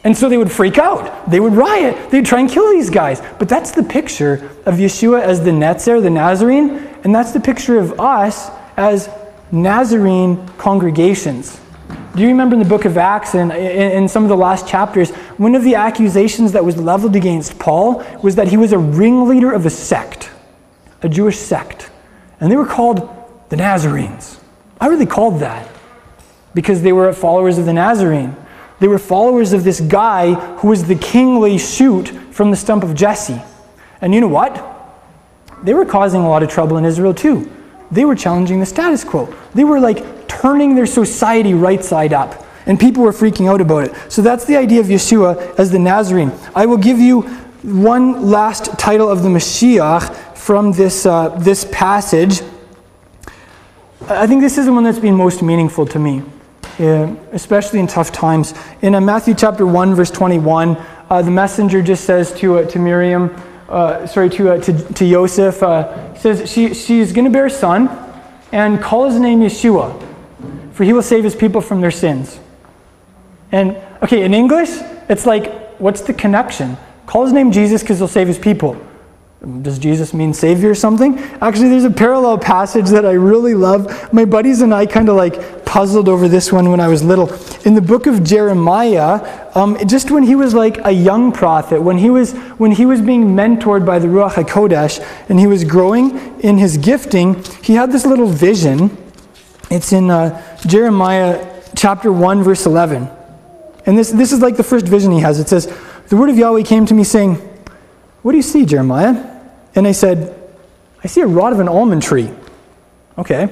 And so they would freak out. They would riot. They'd try and kill these guys. But that's the picture of Yeshua as the Netzer, the Nazarene, and that's the picture of us as Nazarene congregations. Do you remember in the book of Acts and in some of the last chapters, one of the accusations that was leveled against Paul was that he was a ringleader of a sect, a Jewish sect. And they were called the Nazarenes. Why were they called that? Because they were followers of the Nazarene. They were followers of this guy who was the kingly shoot from the stump of Jesse. And you know what? They were causing a lot of trouble in Israel too. They were challenging the status quo. They were like turning their society right side up. And people were freaking out about it. So that's the idea of Yeshua as the Nazarene. I will give you one last title of the Mashiach from this passage. I think this is the one that's been most meaningful to me, especially in tough times. In Matthew chapter 1, verse 21, the messenger just says to Miriam, to Joseph, he says she's going to bear a son, and call his name Yeshua, for he will save his people from their sins. And okay, in English, it's like, what's the connection? Call his name Jesus because he'll save his people. Does Jesus mean Savior or something? Actually, there's a parallel passage that I really love. My buddies and I kind of like puzzled over this one when I was little. In the book of Jeremiah, just when he was like a young prophet, when he was being mentored by the Ruach HaKodesh, and he was growing in his gifting, he had this little vision. It's in Jeremiah chapter 1, verse 11. And this is like the first vision he has. It says, "The word of Yahweh came to me saying, 'What do you see, Jeremiah?' And I said, 'I see a rod of an almond tree.' 'Okay.'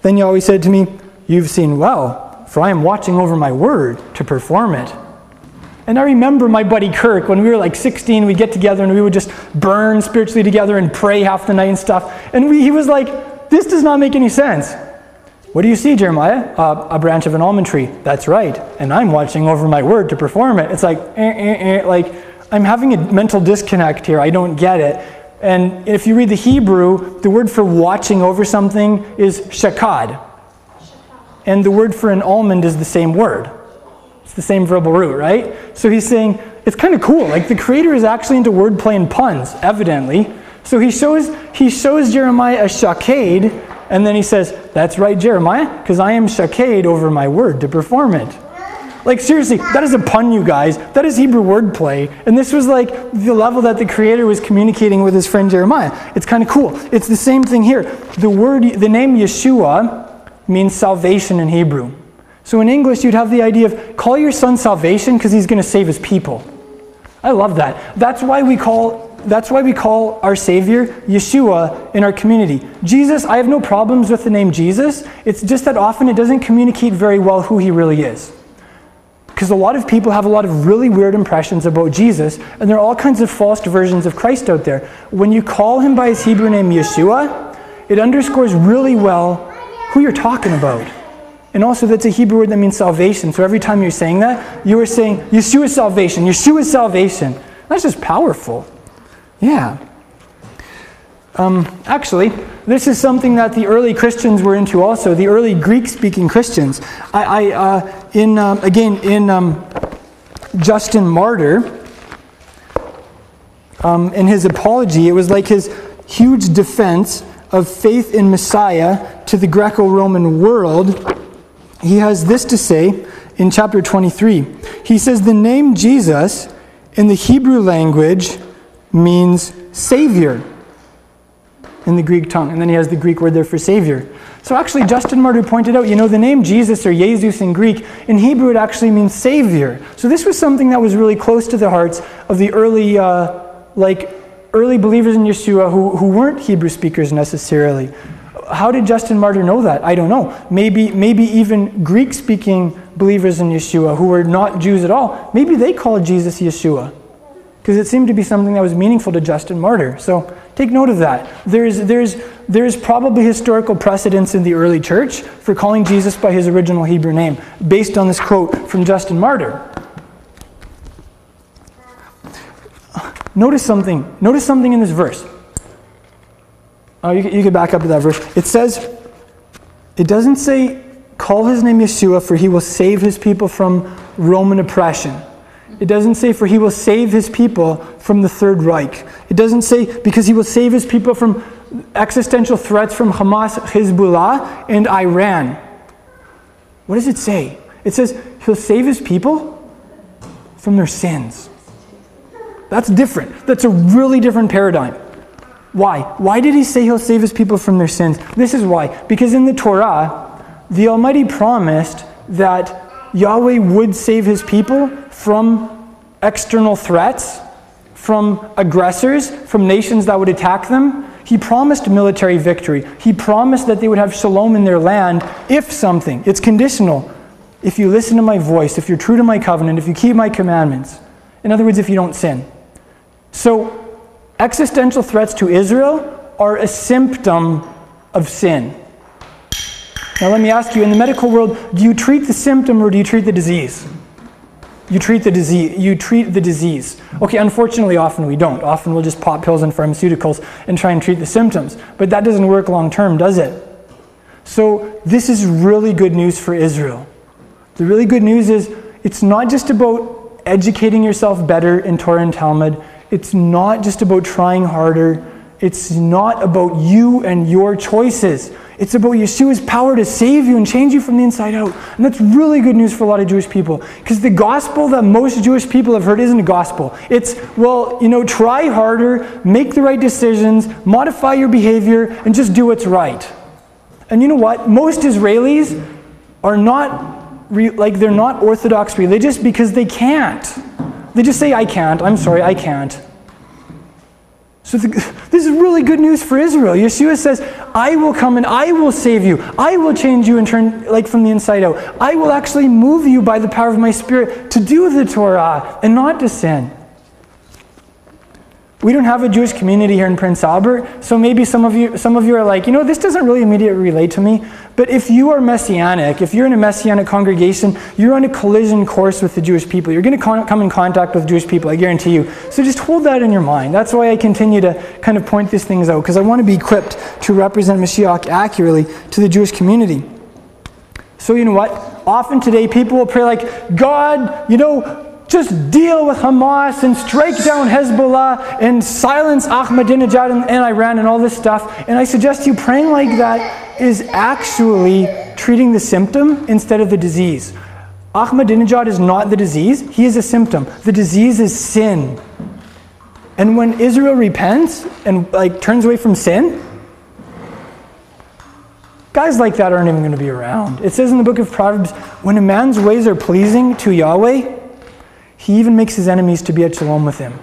Then Yahweh said to me, 'You've seen well, for I am watching over my word to perform it.'" And I remember my buddy Kirk, when we were like 16, we'd get together and we would just burn spiritually together and pray half the night and stuff. And he was like, "This does not make any sense." "What do you see, Jeremiah?" "A branch of an almond tree." "That's right. And I'm watching over my word to perform it." It's like, like, I'm having a mental disconnect here. I don't get it. And if you read the Hebrew, the word for watching over something is shakad. And the word for an almond is the same word. It's the same verbal root, right? So he's saying, it's kind of cool. Like, the Creator is actually into wordplay and puns, evidently. So he shows Jeremiah a shakad, and then he says, "That's right, Jeremiah, because I am shakad over my word to perform it." Like, seriously, that is a pun, you guys. That is Hebrew wordplay. And this was like the level that the Creator was communicating with his friend Jeremiah. It's kind of cool. It's the same thing here. The name Yeshua means salvation in Hebrew. So in English, you'd have the idea of, call your son salvation because he's going to save his people. I love that. That's why we call our Savior Yeshua in our community. Jesus, I have no problems with the name Jesus. It's just that often it doesn't communicate very well who he really is. Because a lot of people have a lot of really weird impressions about Jesus, and there are all kinds of false versions of Christ out there. When you call him by his Hebrew name Yeshua, it underscores really well who you're talking about. And also, that's a Hebrew word that means salvation. So every time you're saying that, you are saying Yeshua's salvation, Yeshua's salvation. That's just powerful. Yeah. Actually, this is something that the early Christians were into also, the early Greek-speaking Christians. In Justin Martyr, in his apology, it was like his huge defense of faith in Messiah to the Greco-Roman world. He has this to say in chapter 23. He says, "The name Jesus in the Hebrew language means Savior in the Greek tongue." And then he has the Greek word there for Savior. So actually, Justin Martyr pointed out, the name Jesus or Jesus in Greek, in Hebrew it actually means Savior. So this was something that was really close to the hearts of the early believers in Yeshua who weren't Hebrew speakers necessarily. How did Justin Martyr know that? I don't know. Maybe even Greek-speaking believers in Yeshua who were not Jews at all, maybe they called Jesus Yeshua, because it seemed to be something that was meaningful to Justin Martyr. So take note of that. There's probably historical precedence in the early church for calling Jesus by his original Hebrew name, based on this quote from Justin Martyr. Notice something in this verse. You can back up to that verse. It says, it doesn't say, call his name Yeshua, for he will save his people from Roman oppression. It doesn't say, for he will save his people from the Third Reich. It doesn't say, because he will save his people from existential threats from Hamas, Hezbollah, and Iran. What does it say? It says, he'll save his people from their sins. That's different. That's a really different paradigm. Why? Why did he say he'll save his people from their sins? This is why. Because in the Torah, the Almighty promised that Yahweh would save his people from external threats, from aggressors, from nations that would attack them. He promised military victory. He promised that they would have shalom in their land if something. It's conditional. If you listen to my voice, if you're true to my covenant, if you keep my commandments. In other words, if you don't sin. So, existential threats to Israel are a symptom of sin. Now let me ask you, in the medical world, do you treat the symptom or do you treat the disease? You treat the disease. Okay, unfortunately, often we don't. Often we'll just pop pills and pharmaceuticals and try and treat the symptoms. But that doesn't work long term, does it? So this is really good news for Israel. The really good news is it's not just about educating yourself better in Torah and Talmud. It's not just about trying harder. It's not about you and your choices. It's about Yeshua's power to save you and change you from the inside out. And that's really good news for a lot of Jewish people. Because the gospel that most Jewish people have heard isn't a gospel. It's, well, try harder, make the right decisions, modify your behavior, and just do what's right. And you know what? Most Israelis are they're not Orthodox religious because they can't. They just say, I can't. I'm sorry, I can't. So this is really good news for Israel. Yeshua says, I will come and I will save you. I will change you and turn from the inside out. I will actually move you by the power of my Spirit to do the Torah and not to sin. We don't have a Jewish community here in Prince Albert, so maybe some of you are like, this doesn't really immediately relate to me. But if you are Messianic, if you're in a Messianic congregation, you're on a collision course with the Jewish people. You're going to come in contact with Jewish people, I guarantee you. So just hold that in your mind. That's why I continue to kind of point these things out, because I want to be equipped to represent Mashiach accurately to the Jewish community. So you know what? Often today people will pray like, God, just deal with Hamas and strike down Hezbollah and silence Ahmadinejad and Iran and all this stuff. And I suggest you praying like that is actually treating the symptom instead of the disease. Ahmadinejad is not the disease. He is a symptom. The disease is sin. And when Israel repents and turns away from sin, guys like that aren't even going to be around. It says in the book of Proverbs, when a man's ways are pleasing to Yahweh, he even makes his enemies to be at shalom with him.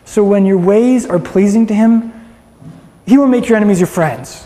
So when your ways are pleasing to him, he will make your enemies your friends.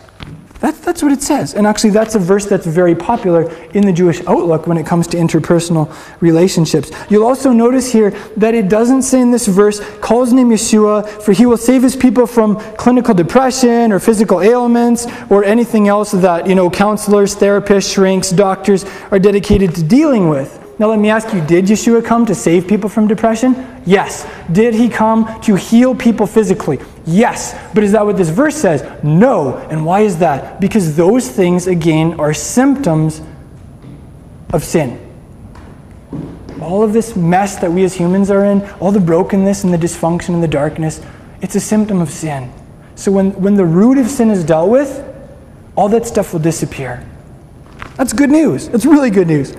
That's what it says. And actually that's a verse that's very popular in the Jewish outlook when it comes to interpersonal relationships. You'll also notice here that it doesn't say in this verse, call his name Yeshua, for he will save his people from clinical depression or physical ailments or anything else that, counselors, therapists, shrinks, doctors are dedicated to dealing with. Now let me ask you, did Yeshua come to save people from depression? Yes. Did he come to heal people physically? Yes. But is that what this verse says? No. And why is that? Because those things, again, are symptoms of sin. All of this mess that we as humans are in, all the brokenness and the dysfunction and the darkness, it's a symptom of sin. So when the root of sin is dealt with, all that stuff will disappear. That's good news. That's really good news.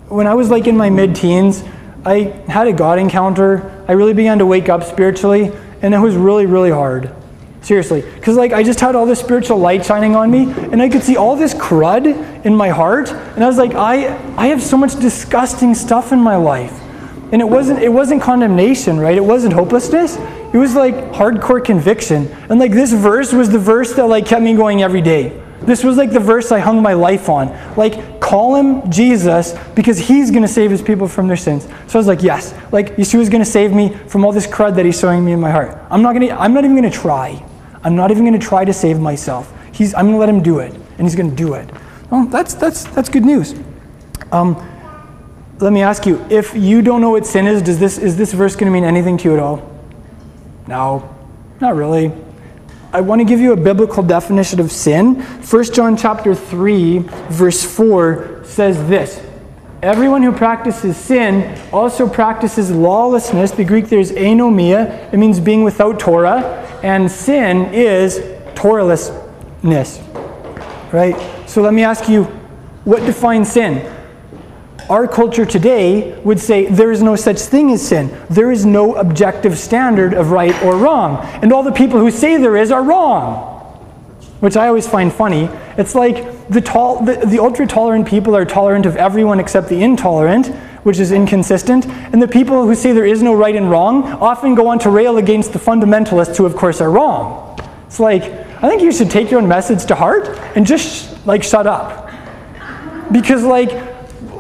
When I was in my mid-teens, I had a God encounter. I really began to wake up spiritually, and it was really, really hard. Seriously. Because I just had all this spiritual light shining on me, and I could see all this crud in my heart, and I was like, I have so much disgusting stuff in my life. And it wasn't condemnation, right? It wasn't hopelessness. It was hardcore conviction. And this verse was the verse that kept me going every day. This was the verse I hung my life on. Call him Jesus because he's going to save his people from their sins. So I was yes. Yeshua's going to save me from all this crud that he's showing me in my heart. I'm not even going to try. I'm not even going to try to save myself. I'm going to let him do it. And he's going to do it. Well, that's good news. Let me ask you, if you don't know what sin is this verse going to mean anything to you at all? No, not really. I want to give you a biblical definition of sin. 1 John chapter 3, verse 4 says this, everyone who practices sin also practices lawlessness. The Greek there is anomia. It means being without Torah. And sin is Torahlessness. Right? So let me ask you, what defines sin? Our culture today would say there is no such thing as sin. There is no objective standard of right or wrong. And all the people who say there is are wrong. Which I always find funny. It's like the ultra-tolerant people are tolerant of everyone except the intolerant, which is inconsistent. And the people who say there is no right and wrong often go on to rail against the fundamentalists who of course are wrong. It's like, I think you should take your own message to heart and just shut up. Because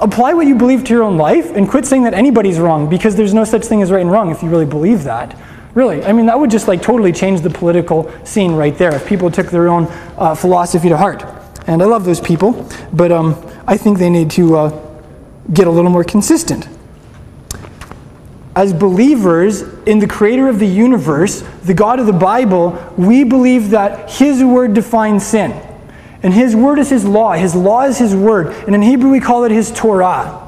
apply what you believe to your own life and quit saying that anybody's wrong, because there's no such thing as right and wrong if you really believe that. Really, I mean, that would just totally change the political scene right there if people took their own philosophy to heart. And I love those people, but I think they need to get a little more consistent. As believers in the creator of the universe, the God of the Bible, we believe that his word defines sin. And his word is his law. His law is his word. And in Hebrew we call it his Torah.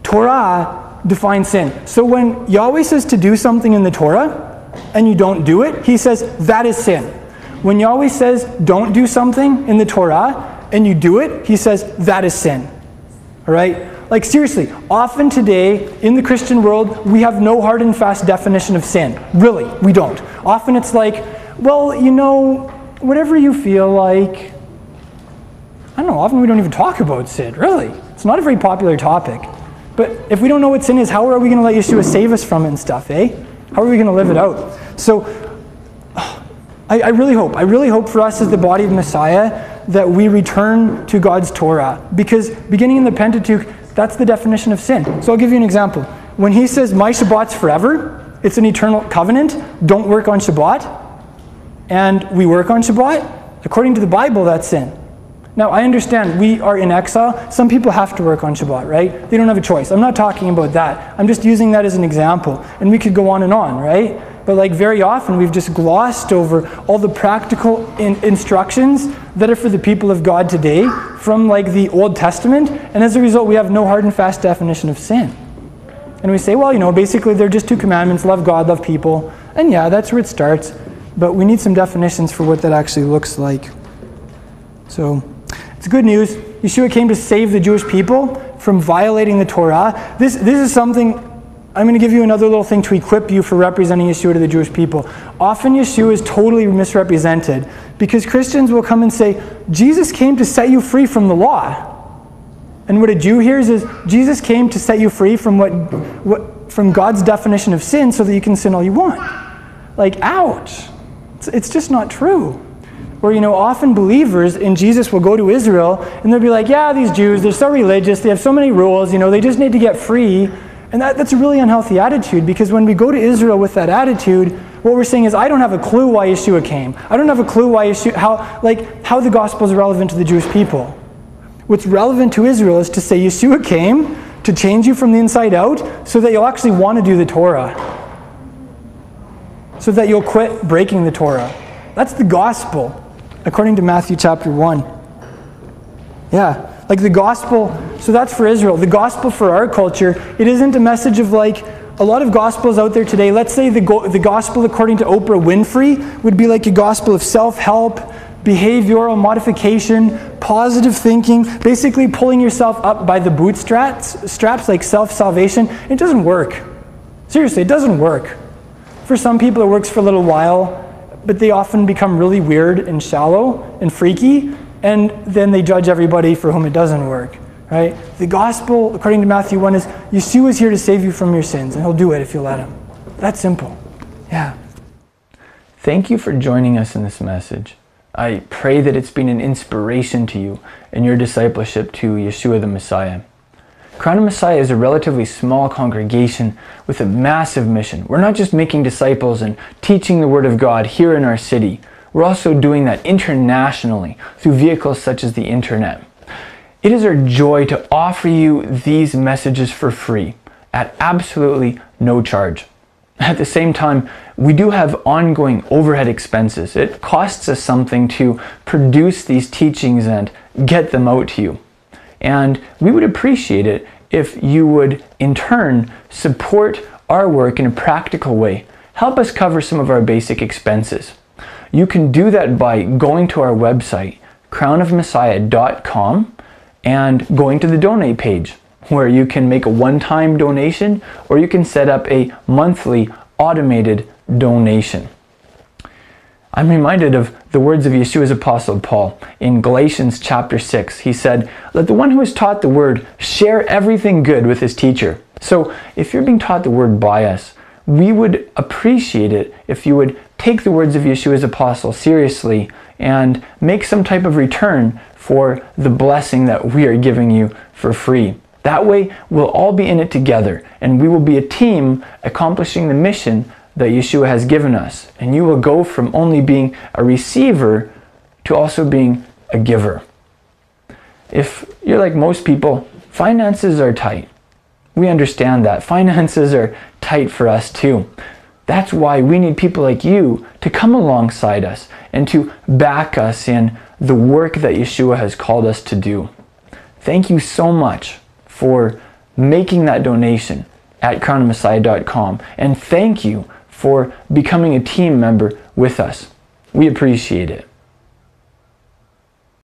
Torah defines sin. So when Yahweh says to do something in the Torah and you don't do it, he says that is sin. When Yahweh says don't do something in the Torah and you do it, he says that is sin. All right? Seriously, often today in the Christian world, we have no hard and fast definition of sin. Really, we don't. Often it's well, whatever you feel like. I don't know, often we don't even talk about sin, really. It's not a very popular topic. But if we don't know what sin is, how are we going to let Yeshua save us from it and stuff, eh? How are we going to live it out? So, I really hope for us as the body of Messiah that we return to God's Torah. Because beginning in the Pentateuch, that's the definition of sin. So I'll give you an example. When he says, my Shabbat's forever, it's an eternal covenant, don't work on Shabbat, and we work on Shabbat, according to the Bible, that's sin. Now, I understand we are in exile. Some people have to work on Shabbat, right? They don't have a choice. I'm not talking about that. I'm just using that as an example. And we could go on, right? But very often, we've just glossed over all the practical instructions that are for the people of God today from the Old Testament. And as a result, we have no hard and fast definition of sin. And we say, well, basically they're just two commandments, love God, love people. And yeah, that's where it starts. But we need some definitions for what that actually looks like. So, it's good news. Yeshua came to save the Jewish people from violating the Torah. This is something, I'm going to give you another little thing to equip you for representing Yeshua to the Jewish people. Often Yeshua is totally misrepresented because Christians will come and say, Jesus came to set you free from the law. And what a Jew hears is, Jesus came to set you free from from God's definition of sin so that you can sin all you want. Ouch. It's just not true. Or, often believers in Jesus will go to Israel and they'll be like, yeah, these Jews, they're so religious, they have so many rules, they just need to get free. And that's a really unhealthy attitude, because when we go to Israel with that attitude, what we're saying is, I don't have a clue why Yeshua came. I don't have a clue why how the gospel is relevant to the Jewish people. What's relevant to Israel is to say Yeshua came to change you from the inside out so that you'll actually want to do the Torah. So that you'll quit breaking the Torah. That's the gospel. According to Matthew chapter 1. Yeah, the gospel, so that's for Israel. The gospel for our culture, it isn't a message of a lot of gospels out there today. Let's say the gospel according to Oprah Winfrey would be a gospel of self-help, behavioral modification, positive thinking, basically pulling yourself up by the bootstraps, self-salvation. It doesn't work. Seriously, it doesn't work. For some people it works for a little while, but they often become really weird and shallow and freaky, and then they judge everybody for whom it doesn't work, right? The gospel, according to Matthew 1, is Yeshua is here to save you from your sins, and he'll do it if you let him. That's simple. Yeah. Thank you for joining us in this message. I pray that it's been an inspiration to you in your discipleship to Yeshua the Messiah. Crown of Messiah is a relatively small congregation with a massive mission. We're not just making disciples and teaching the Word of God here in our city. We're also doing that internationally through vehicles such as the internet. It is our joy to offer you these messages for free at absolutely no charge. At the same time, we do have ongoing overhead expenses. It costs us something to produce these teachings and get them out to you. And we would appreciate it if you would, in turn, support our work in a practical way. Help us cover some of our basic expenses. You can do that by going to our website, crownofmessiah.com, and going to the donate page, where you can make a one-time donation or you can set up a monthly automated donation. I'm reminded of the words of Yeshua's apostle Paul in Galatians chapter 6. He said, "Let the one who is taught the word share everything good with his teacher." So if you're being taught the word by us, we would appreciate it if you would take the words of Yeshua's apostle seriously and make some type of return for the blessing that we are giving you for free. That way, we'll all be in it together, and we will be a team accomplishing the mission that Yeshua has given us. And you will go from only being a receiver to also being a giver. If you're like most people, finances are tight. We understand that. Finances are tight for us too. That's why we need people like you to come alongside us and to back us in the work that Yeshua has called us to do. Thank you so much for making that donation at crownofmessiah.com, and thank you for becoming a team member with us. We appreciate it.